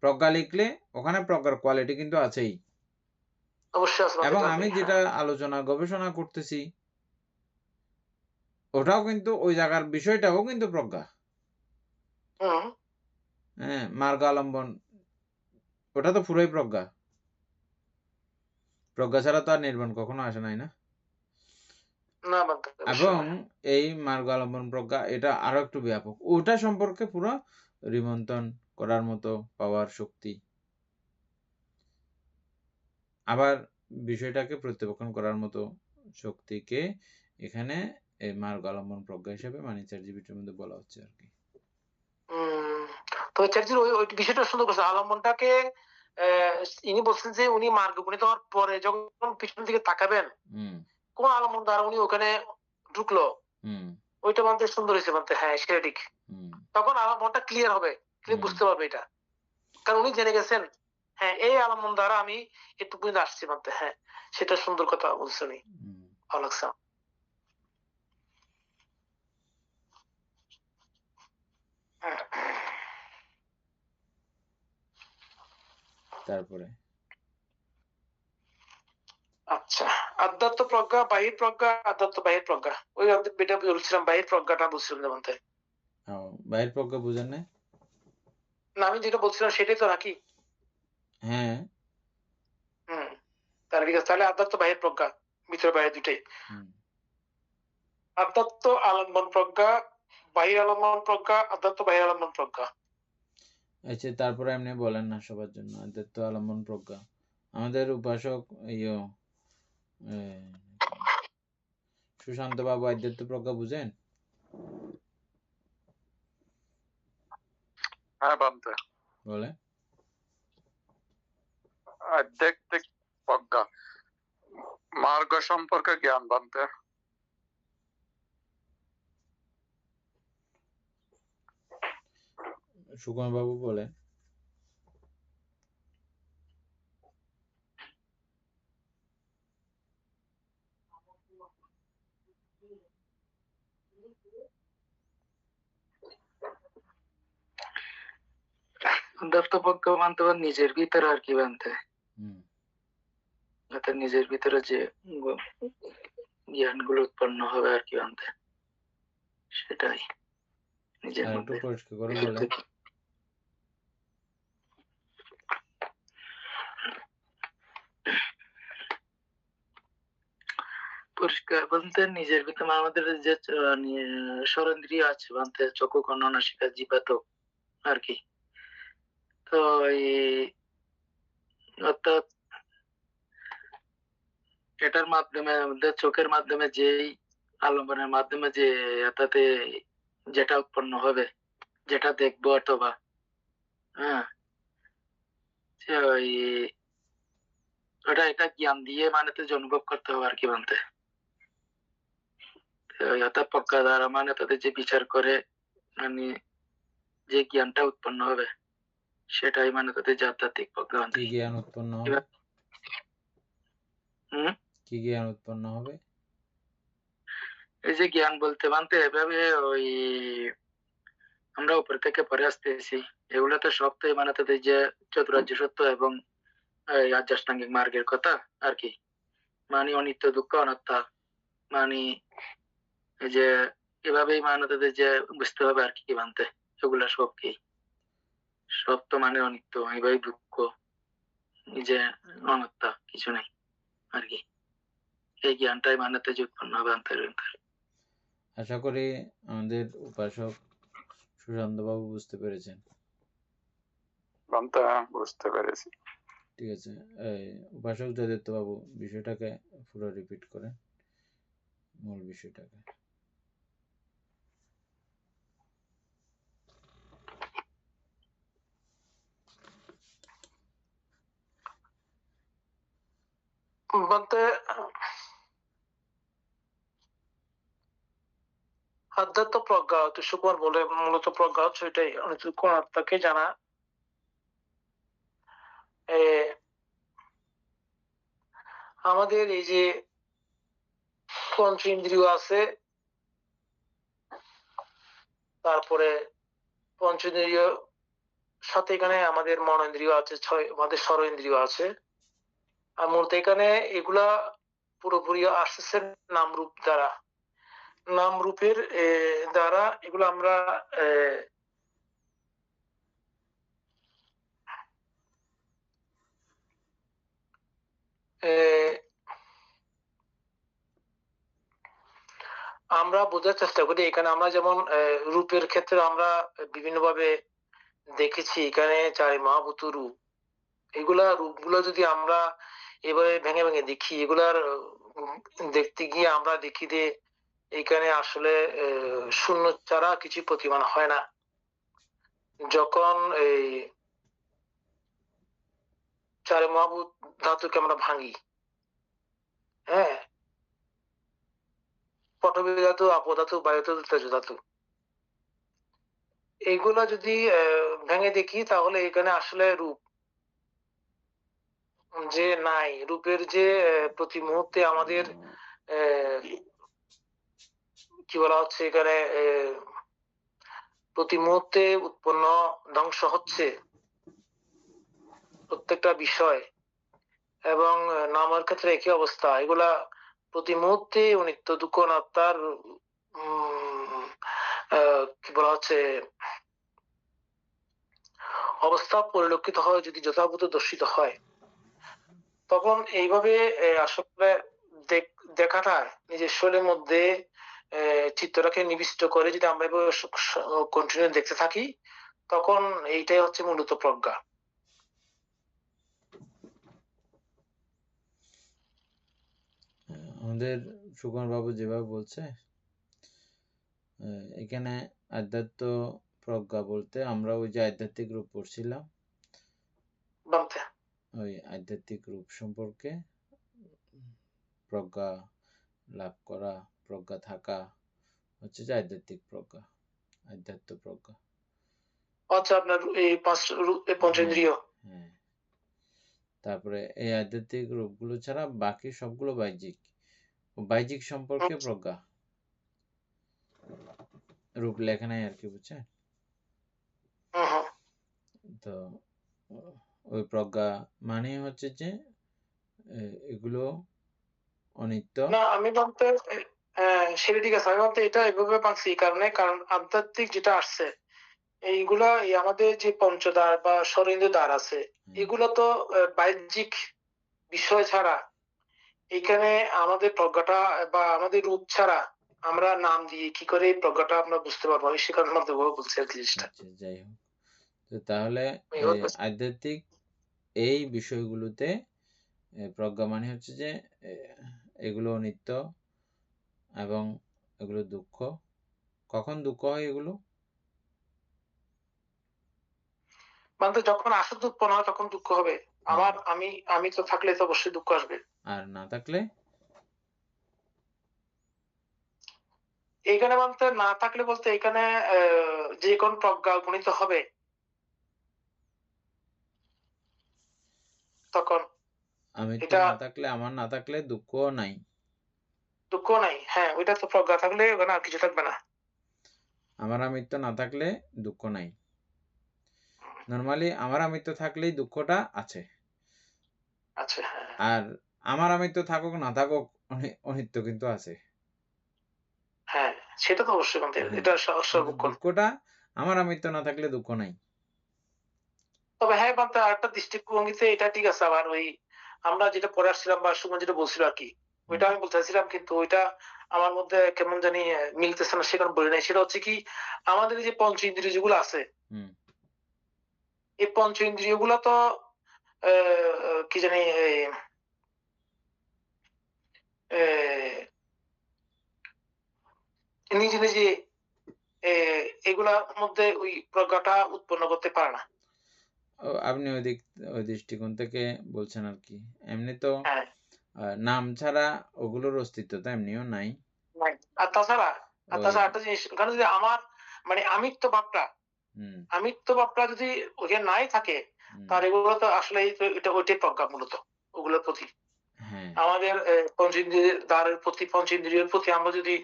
প্রজ্ঞা লিখলে ওখানে প্রজ্ঞার কোয়ালিটি কিন্তু আছেই। এবং আমি যেটা আলোচনা গবেষণা করতেছি ওটাও কিন্তু ওই জায়গার বিষয়টাও কিন্তু প্রজ্ঞা। হ্যাঁ, মার্গ আলম্বন ওটা তো পুরোই প্রজ্ঞা। প্রজ্ঞা ছাড়া তো আর নির্বাণ কখনো আসে নাই না। এবং এই মার্গ আলম্বন প্রজ্ঞা এটা আরো একটু ব্যাপক, ওটা সম্পর্কে পুরো রিমন্থন করার মতো পাওয়ার শক্তি, আবার বিষয়টাকে প্রতিপক্ষণ করার মতো শক্তিকে এখানে এই মার্গ আলম্বন প্রজ্ঞা হিসেবে মানে চ্যাটজিপিটির মধ্যে বলা হচ্ছে আর কি। তো চ্যাটজিপিটি ওই বিষয়টা সুন্দর করছে, আলম্বনটাকে ইনি বলছেন যে উনি মার্গ উপনীত হওয়ার পরে যখন পিছন দিকে তাকাবেন কোন আলম্বন দ্বারা উনি ওখানে ঢুকলো, ওইটা মানতে সুন্দর হয়েছে মানতে, হ্যাঁ সেটা ঠিক। তখন আমার মনটা ক্লিয়ার হবে, বুঝতে পারবে এটা, কারণ উনি জেনে গেছেন হ্যাঁ এই আলমন দ্বারা আমি একটু পর্যন্ত আসছি মানতে। হ্যাঁ সেটা সুন্দর কথা বলছে উনি, ভালো লাগছে। তারপরে আচ্ছা, আধ্যাত্ম প্রজ্ঞা, বাহির প্রজ্ঞা, আধ্যাত্ম বাহির প্রজ্ঞা, ওই এটা বলছিলাম, বাহির প্রজ্ঞাটা বলছিলাম যেমন। বাহির প্রজ্ঞা বুঝেন না? না আমি যেটা বলছিলাম সেটাই তো নাকি? হ্যাঁ। তাহলে ঠিক আছে, তাহলে আধ্যাত্ম বাহির প্রজ্ঞা, ভিতরে বাইরে দুটাই। আধ্যাত্ম আলম্বন প্রজ্ঞা, বাহির আলম্বন প্রজ্ঞা, আধ্যাত্ম বাহির আলম্বন প্রজ্ঞা। আচ্ছা, তারপরে এমনি বলেন না সবার জন্য আধ্যাত্ম আলম্বন প্রজ্ঞা। আমাদের উপাসক সুশান্ত বাবু আধ্যাত্ম প্রজ্ঞা বুঝেন? হ্যাঁ বান্তে। বলে আধ্যাত্মিক প্রজ্ঞা মার্গ সম্পর্কে জ্ঞান বান্তে। সুকুমার বাবু বলেন। আধ্যাত্ম প্রজ্ঞা মানতে নিজের ভিতরে আর কি বানতে, নিজের ভিতরে যে জ্ঞানগুলো উৎপন্ন হবে আর কি বানতে, সেটাই নিজের মধ্যে। পরিষ্কার করে বলেন। পরিষ্কার বলতে নিজের ভিতরে আমাদের যে সরেন্দ্রিয় আছে বলতে চক্ষু কর্ণ নাসিকা জিহ্বা ত্বক আর কি, তো অর্থাৎ এটার মাধ্যমে আমাদের চোখের মাধ্যমে যেই আলম্বনের মাধ্যমে যে তাতে যেটা উৎপন্ন হবে, যেটা দেখবো অথবা হ্যাঁ ওটা এটা জ্ঞান দিয়ে মানে তো অনুভব করতে হবে আর কি মানতে। অর্থাৎ প্রজ্ঞা দ্বারা মানে তাদের যে বিচার করে মানে যে জ্ঞানটা উৎপন্ন হবে সেটাই মানে তাদের আধ্যাত্মিক প্রজ্ঞা। কি জ্ঞান উৎপন্ন হবে? কি জ্ঞান উৎপন্ন হবে? এই যে জ্ঞান বলতে মানতে এভাবে ওই আমরা উপর থেকে পরে আসতেছি, এগুলো তো সব তো মানে তাদের যে চতুরার্য সত্য এবং আধ্যাত্মিক মার্গের কথা আর কি, মানে অনিত্য দুঃখ অনাত্মা, মানে এই যে এভাবেই মানে তাদের যে বুঝতে হবে আর কি মানতে, এগুলা সব কি সব তো মানে অনিত্য, এভাবে দুঃখ, এই যে অনাত্মা কিছু নেই আর কি, এই জ্ঞানটাই মানেতে যে উৎপন্ন হবে অন্তরের। আশা করি আমাদের উপাসক সুশান্ত বাবু বুঝতে পেরেছেন। বুঝতে পেরেছি। ঠিক আছে, উপাসক জয়দত্ত বাবু বিষয়টাকে পুরো রিপিট করেন, মূল বিষয়টাকে। বলতে আধ্যাত্ম প্রজ্ঞা হচ্ছে সুকুমার বলে মূলত প্রজ্ঞা হচ্ছে এটাই, কোন আত্মাকে জানা। আমাদের এই যে পঞ্চ ইন্দ্রিয় আছে, তারপরে পঞ্চ ইন্দ্রিয় সাথে এখানে আমাদের মনেন্দ্রিয় আছে, আমাদের সর্বেন্দ্রিয় আছে, আর মূলত এখানে এগুলা পুরোপুরি আসছে নাম রূপ দ্বারা, নাম রূপের দ্বারা এগুলো আমরা আমরা বোঝার চেষ্টা করি। এখানে আমরা যেমন রূপের ক্ষেত্রে আমরা বিভিন্ন ভাবে দেখেছি, এখানে চাই মহাভূত রূপ, এগুলা রূপগুলো যদি আমরা এভাবে ভেঙে ভেঙে দেখি, এগুলার দেখতে গিয়ে আমরা দেখি যে এখানে আসলে শূন্য ছাড়া কিছু প্রতিমান হয় না। যখন এই চারে মহাভূত ধাতুকে আমরা ভাঙি, হ্যাঁ, পটবী ধাতু, আপধাতু, বায়ুধাতু, তেজ ধাতু। এইগুলা যদি ভেঙে দেখি তাহলে এখানে আসলে রূপ যে নাই, রূপের যে প্রতি মুহূর্তে আমাদের কি বলা হচ্ছে এখানে, প্রতি মুহূর্তে উৎপন্ন ধ্বংস হচ্ছে প্রত্যেকটা বিষয়, এবং নামের ক্ষেত্রে একই অবস্থা। এগুলা প্রতি মুহূর্তে নিত্য দুঃখ অনাত্মার কি বলা হচ্ছে অবস্থা পরিলক্ষিত হয় যদি যথাযথ দর্শিত হয়, তখন এইভাবে আসলে দেখাটা নিজের শরীরের মধ্যে চিত্রটাকে নিবিষ্ট করে যদি আমরা এভাবে কন্টিনিউ দেখতে থাকি, তখন এইটাই হচ্ছে মূলত প্রজ্ঞা। আমাদের সুকুমার বাবু যেভাবে বলছে, এখানে আধ্যাত্ম প্রজ্ঞা বলতে আমরা ওই যে আধ্যাত্মিক রূপ পড়ছিলাম, ওই আধ্যাত্মিক রূপ সম্পর্কে প্রজ্ঞা লাভ করা, প্রজ্ঞা থাকা হচ্ছে যে আধ্যাত্মিক প্রজ্ঞা, আধ্যাত্ম প্রজ্ঞা। আচ্ছা, আপনার এই পঞ্চেন্দ্রিয়। হ্যাঁ, তারপরে এই আধ্যাত্মিক রূপগুলো ছাড়া বাকি সবগুলো বাহ্যিক, বাহ্যিক সম্পর্কে প্রজ্ঞা, রূপ লেখা নাই আর কি, বুঝছেন? তো ওই প্রজ্ঞা মানে হচ্ছে যে এগুলো অনিত্য। না, আমি বলতে সেটা ঠিক আছে, আমি বলতে এটা এভাবে পাচ্ছি কারণ আধ্যাত্মিক যেটা আসছে এইগুলা আমাদের যে পঞ্চদ্বার বা ষড়েন্দ্র দ্বার আছে, এগুলো তো বাহ্যিক বিষয় ছাড়া এখানে আমাদের প্রজ্ঞাটা বা আমাদের রূপ ছাড়া আমরা নাম দিয়ে কি করে এই প্রজ্ঞাটা আমরা বুঝতে পারবো, আমি সে কারণে বলছি আর কি জিনিসটা। যাই হোক, তো তাহলে আধ্যাত্মিক এই বিষয়গুলোতে প্রজ্ঞা মানে হচ্ছে যে এগুলো অনিত্য এবং এগুলো দুঃখ। কখন দুঃখ হয় এগুলো? মানে যখন আসল উৎপন্ন হয় তখন দুঃখ হবে। আমি তো থাকলে তো অবশ্যই দুঃখ আসবে। আর না থাকলে? এইখানে বলতে না থাকলে বলতে এখানে যে কোন প্রজ্ঞা উপনীত হবে তখন আমি তো না থাকলে, আমার না থাকলে দুঃখও নাই। দুঃখ নাই, হ্যাঁ, ওইটা তো প্রজ্ঞা থাকলে ওখানে আর কিছু থাকবে না। আমার আমিত্ব না থাকলে দুঃখ নাই। নরমালি আমার আমিত্ব থাকলেই দুঃখটা আছে। আচ্ছা, আর আমার আমিত্ব থাকুক না থাকুক অনিত্য কিন্তু আছে। হ্যাঁ, সেটা তো অবশ্যই বলতে এটা সর্বক্ষণ। দুঃখটা আমার আমিত্ব না থাকলে দুঃখ নাই। তবে হ্যাঁ, বলতে আরেকটা দৃষ্টিভঙ্গিতে এটা ঠিক আছে। আবার ওই আমরা যেটা পড়ে আসছিলাম বা সুমন যেটা বলছিল আর কি, ওইটা আমি বলতে চাইছিলাম, কিন্তু ওইটা আমার মধ্যে কেমন জানি মিলতেছে না, সেখানে বলি নাই। সেটা হচ্ছে কি, আমাদের যে পঞ্চ ইন্দ্রিয় যেগুলো আছে, এই পঞ্চ ইন্দ্রিয় গুলো তো কি জানি নিজে নিজে এগুলার মধ্যে ওই প্রজ্ঞাটা উৎপন্ন করতে পারে না। আপনি ওই দৃষ্টিকোণ থেকে বলছেন আর কি। এমনি তো নাম ছাড়া ওগুলোর অস্তিত্ব তো এমনিও নাই। আর তাছাড়া একটা জিনিস, ওখানে যদি আমার মানে আমিত্ব ভাবটা যদি ওখানে নাই থাকে, তার এগুলো তো আসলে এটা ওইটাই প্রজ্ঞা মূলত, ওগুলোর প্রতি আমাদের পঞ্চেন্দ্রিয়ের দ্বারের প্রতি, পঞ্চেন্দ্রিয়ের প্রতি আমরা যদি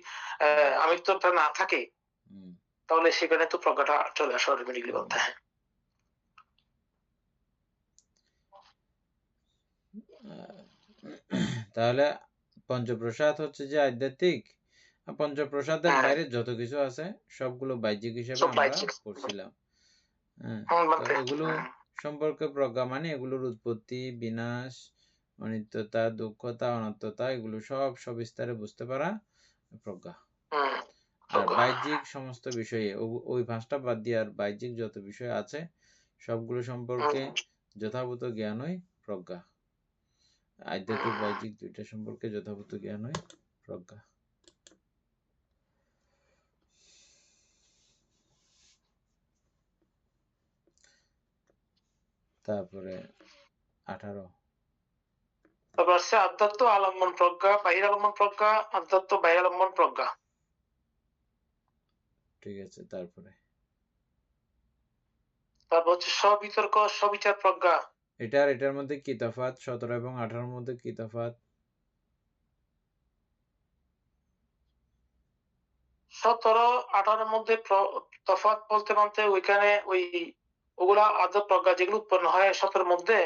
আমিত্বটা না থাকে, তাহলে সেখানে তো প্রজ্ঞাটা চলে আসে অটোমেটিকলি বলতে। তাহলে পঞ্চপ্রসাদ হচ্ছে যে আধ্যাত্মিক, পঞ্চপ্রসাদের বাইরে যত কিছু আছে সবগুলো বাহ্যিক হিসেবে আমরা পড়ছিলাম। তো এগুলো সম্পর্কে প্রজ্ঞা মানে এগুলোর উৎপত্তি, বিনাশ, অনিত্যতা, দুঃখতা, অনাত্মতা, এগুলো সব সবিস্তারে বুঝতে পারা প্রজ্ঞা। আর বাহ্যিক সমস্ত বিষয়ে ওই ভাষটা বাদ দিয়ে আর বাহ্যিক যত বিষয় আছে সবগুলো সম্পর্কে যথাযথ জ্ঞানই প্রজ্ঞা। আধ্যাত্মিক বাহ্যিক দুইটা সম্পর্কে যথাযথ জ্ঞানই প্রজ্ঞা। তারপরে 18 তারপর আছে আধ্যাত্ম আলম্বন প্রজ্ঞা, বাহিরালম্বন প্রজ্ঞা, আধ্যাত্ম বাহিরালম্বন প্রজ্ঞা। ঠিক আছে, তারপরে তারপর হচ্ছে স্ববিতর্ক স্ববিচার প্রজ্ঞা। এটার মধ্যে কি তফাৎ? 17 এবং 18 মধ্যে কি তফাৎ? 17-18 মধ্যে তফাৎ বলতে বলতে ওইখানে ওগুলা আদব প্রজ্ঞা যেগুলো উৎপন্ন হয় 17 মধ্যে,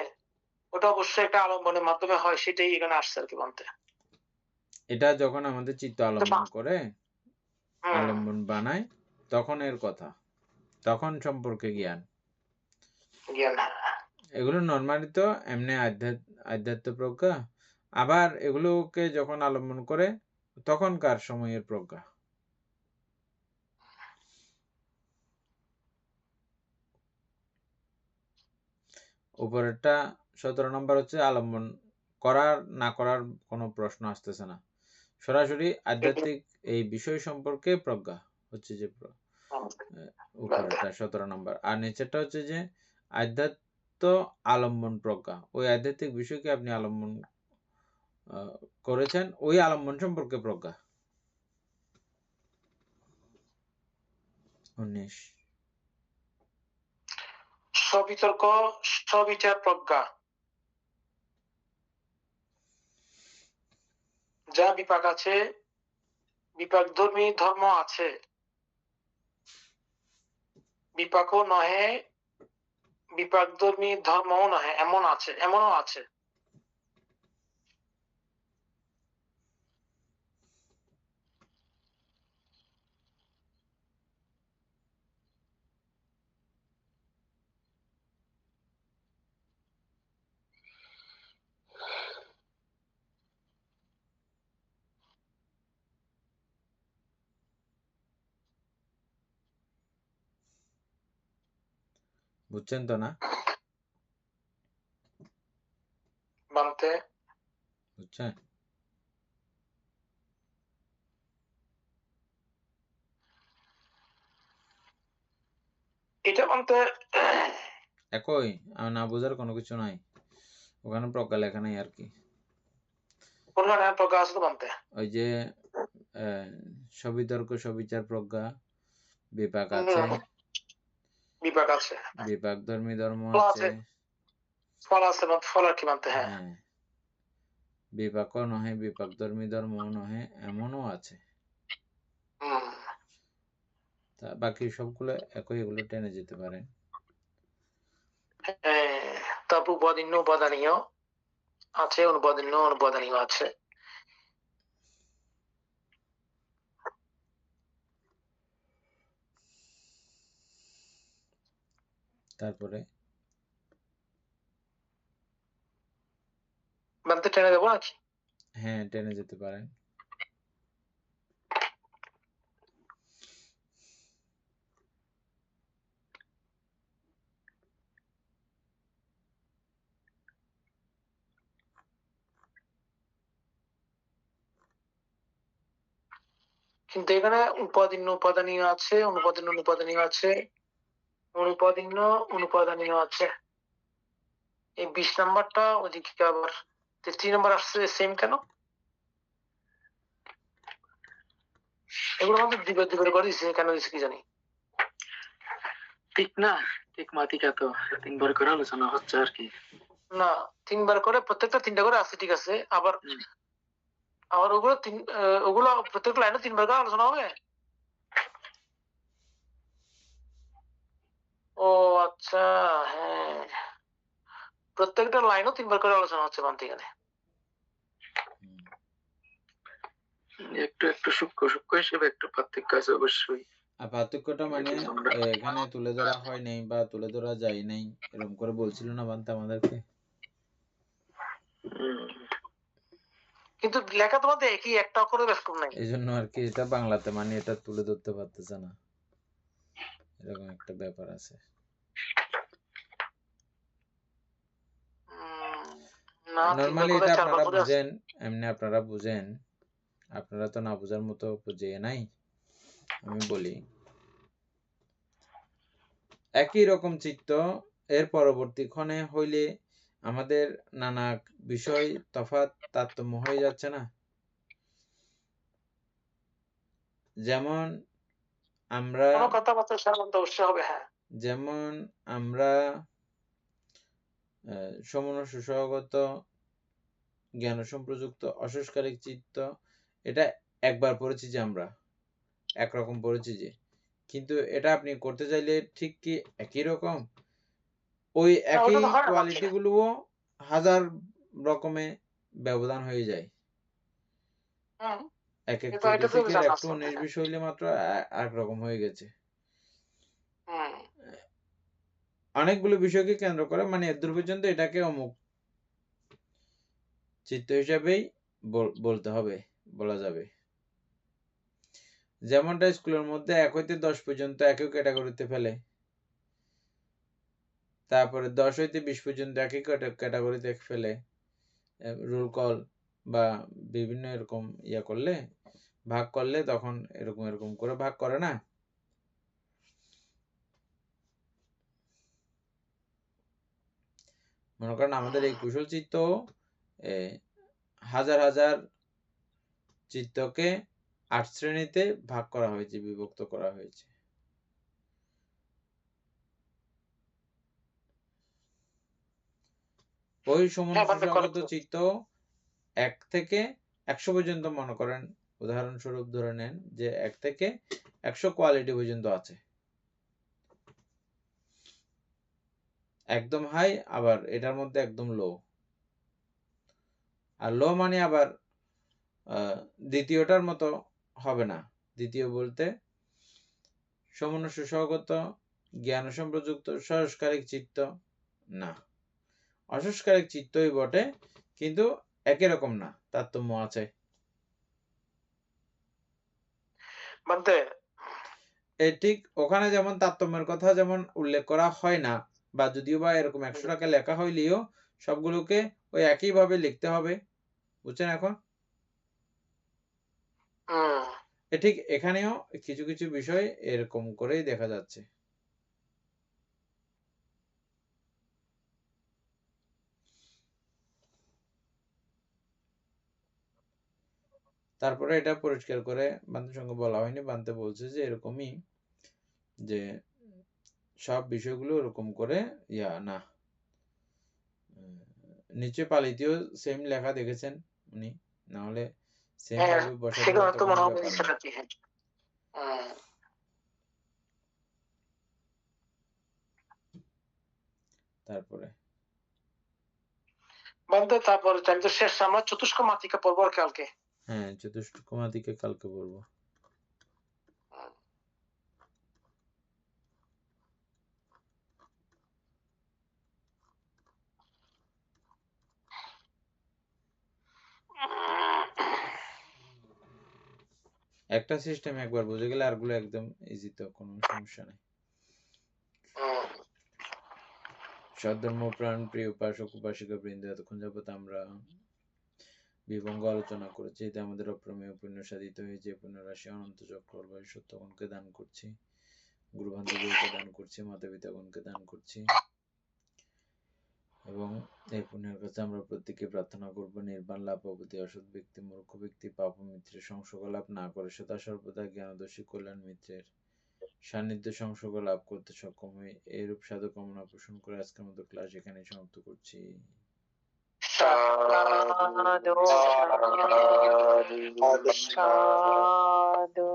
ওটা অবশ্যই একটা আলম্বনের মাধ্যমে হয়, সেটাই এখানে আসছে আর কি বলতে। এটা যখন আমাদের চিত্ত আলম্বন করে, আলম্বন বানায়, তখন এর কথা, তখন সম্পর্কে জ্ঞান। এগুলো নর্মালি তো এমনি আধ্যাত্ম প্রজ্ঞা, আবার এগুলোকে যখন আলম্বন করে তখনকার সময়ের প্রজ্ঞা। উপরেরটা 17 নম্বর হচ্ছে আলম্বন করার না করার কোনো প্রশ্ন আসতেছে না, সরাসরি আধ্যাত্মিক এই বিষয় সম্পর্কে প্রজ্ঞা হচ্ছে যে উপরেরটা 17 নম্বর। আর নিচেরটা হচ্ছে যে আধ্যাত্ম আলম্বন প্রজ্ঞা, ওই আধ্যাত্মিক বিষয়কে আপনি আলম্বন করেছেন, ওই আলম্বন সম্পর্কে প্রজ্ঞা। 19 স্ববিতর্ক স্ববিচার প্রজ্ঞা, যা বিপাক আছে, বিপাকধর্মী ধর্ম আছে, বিপাকও নহে, বিপাকধর্মী ধর্মও নহে, এমনও আছে। বুঝছেন তো না? বানতে বুঝছেন? এটা বানতে একই, না বোঝার কোনো কিছু নাই, ওখানে প্রজ্ঞা লেখা নাই আর কি। কোনখানে প্রজ্ঞা আছে তো বানতে? ওই যে সবিতর্ক সবিচার প্রজ্ঞা, বিপাক আছে, বিপাক আছে, বিপাক ধর্মী ধর্ম ফল আছে, আছে, ফল আছে, ফল আর কি বানতে? হ্যাঁ, হ্যাঁ, বিপাকও নহে, বিপাক ধর্মী ধর্মও নহে, এমনও আছে। তা বাকি সবগুলো একই, এগুলো টেনে যেতে পারেন। তারপর উপাদিন্য উপাদানীয় আছে, অনুপাদিন্য অনুপাদানীয় আছে। তারপরে বানতে টেনে দেবো নাকি? হ্যাঁ, টেনে যেতে পারেন। কিন্তু এখানে উপাদিন্য উপাদানীয় আছে, অনুপাদিন্য অনুপাদানীয় আছে, অনুপাদিন্য অনুপাদানীয় আছে। এই 20 নাম্বারটা ওদিকে আবার 3 নাম্বার আসছে সেম কেন? এগুলো আমাদের দুবার করে দিচ্ছে, কেন দিচ্ছে কি জানি। ঠিক না, ঠিক মাতিকা তো 3 বার করে আলোচনা হচ্ছে আর কি। না, 3 বার করে, প্রত্যেকটা 3টা করে আছে, ঠিক আছে। আবার ওগুলো প্রত্যেকটা লাইনে 3 বার করে আলোচনা হবে। ও আচ্ছা, হ্যাঁ, প্রত্যেকটা লাইনও 3 বার করে আলোচনা হচ্ছে বান্তি এখানে। একটু একটু সূক্ষ্ম সূক্ষ্ম হিসেবে একটু পার্থক্য আছে অবশ্যই। আর পার্থক্যটা মানে এখানে তুলে ধরা হয় নাই বা তুলে ধরা যায় নাই, এরকম করে বলছিল না বান্তা আমাদেরকে? কিন্তু লেখা তোমাদের একই, একটা করে ব্যস্ত নাই। এই জন্য আর কি এটা বাংলাতে মানে এটা তুলে ধরতে পারতেছে না, এরকম একটা ব্যাপার আছে। নরমালি এটা আপনারা বুঝেন, এমনি আপনারা বুঝেন, আপনারা তো না বোঝার মতো বুঝে নাই। আমি বলি, একই রকম চিত্ত এর পরবর্তী ক্ষণে হইলে আমাদের নানা বিষয় তফাৎ তারতম্য হয়ে যাচ্ছে না? যেমন আমরা কোনো কথাবার্তা সাধারণত অবশ্যই হবে, হ্যাঁ। যেমন আমরা সমন সুসহগত জ্ঞান সম্প্রযুক্ত অসংস্কারিক চিত্ত, এটা একবার পড়েছি যে আমরা একরকম পড়েছি যে, কিন্তু এটা আপনি করতে চাইলে ঠিক কি একই রকম? ওই না, ওটা একই তো হয় না কোয়ালিটি বাচ্চারা। গুলোও হাজার রকমে ব্যবধান হয়ে যায়। হুম, এক কিন্তু একটা এটা তো বেসিকের জানা একটু আছে, 19 হ্যাঁ। 20 হইলে মাত্র এক রকম হয়ে গেছে। হুম, অনেকগুলো বিষয়কে কেন্দ্র করে, মানে এদূর পর্যন্ত এটাকে অমুক চিত্ত হিসাবেই বলতে হবে, বলা যাবে। যেমনটা স্কুলের মধ্যে 1 হইতে 10 পর্যন্ত একই ক্যাটাগরিতে ফেলে, তারপরে 10 হইতে 20 পর্যন্ত একই ক্যাটাগরিতে ফেলে, রোল কল বা বিভিন্ন এরকম করলে, ভাগ করলে তখন এরকম এরকম করে ভাগ করে না? মনে করেন আমাদের এই কুশল চিত্ত হাজার হাজার চিত্তকে 8 শ্রেণীতে ভাগ করা হয়েছে, বিভক্ত করা হয়েছে। ওই সমন হ্যাঁ, বান্দা সুসংগত করে। চিত্ত 1 থেকে 100 পর্যন্ত, মনে করেন উদাহরণস্বরূপ ধরে নেন যে 1 থেকে 100 কোয়ালিটি পর্যন্ত আছে। একদম হাই, আবার এটার মধ্যে একদম লো। আর লো মানে আবার দ্বিতীয়টার মতো হবে না। দ্বিতীয় বলতে সমন সুসহগত জ্ঞান সম্প্রযুক্ত সংস্কারিক চিত্ত না, অসংস্কারিক চিত্তই বটে, কিন্তু একই রকম না, তারতম্য আছে। বান্দে ঠিক ওখানে যেমন তারতম্যের কথা যেমন উল্লেখ করা হয় না, বা যদিও বা এরকম 100 টাকা লেখা হইলেও সবগুলোকে ওই একইভাবে লিখতে হবে, বুঝছেন এখন? ঠিক এখানেও কিছু কিছু বিষয় এরকম করেই দেখা যাচ্ছে। তারপরে এটা পরিষ্কার করে বান্তের সঙ্গে বলা হয়নি, বান্তে বলছে যে এরকমই, যে সব বিষয়গুলো এরকম করে না। নিচে পালিতেও সেম লেখা দেখেছেন উনি, না হলে সেম হ্যাঁ, ভাবে বসাতে সেখানে তো তো কোনো মনে হয় ব্যাপার না। সেটা কি, হ্যাঁ। তারপরে বান্দে তারপরে আমি তো শেষ, আমরা চতুষ্ক মাতিকা পড়বো আর কালকে। হ্যাঁ, চতুষ্কোমাদিকে কালকে বলবো। একটা সিস্টেম একবার বুঝে গেলে আরগুলো একদম ইজি, তো কোনো সমস্যা নেই। সদ্ধর্মপ্রাণ প্রিয় উপাসক উপাসিকা বৃন্দ, এতক্ষণ যাবত আমরা বিভঙ্গ আলোচনা করেছি। এতে আমাদের অপ্রমেয় পুণ্য সাধিত হয়েছে। পুণ্যরাশি অনন্ত চক্রবায় সত্যগণকে দান করছি, গুরু বান্ধবীকে দান করছি, মাতা পিতাগণকে দান করছি, এবং এই পুণ্যের কাছে আমরা প্রত্যেকে প্রার্থনা করব নির্বাণ লাভ অবধি অসৎ ব্যক্তি মূর্খ ব্যক্তি পাপ মিত্রের সংসর্গ লাভ না করে সদা সর্বদা জ্ঞানদর্শী কল্যাণ মিত্রের সান্নিধ্য সংসর্গ লাভ করতে সক্ষম হয়ে এইরূপ সাধু কামনা পোষণ করে আজকের মতো ক্লাস এখানে সমাপ্ত করছি। সাধু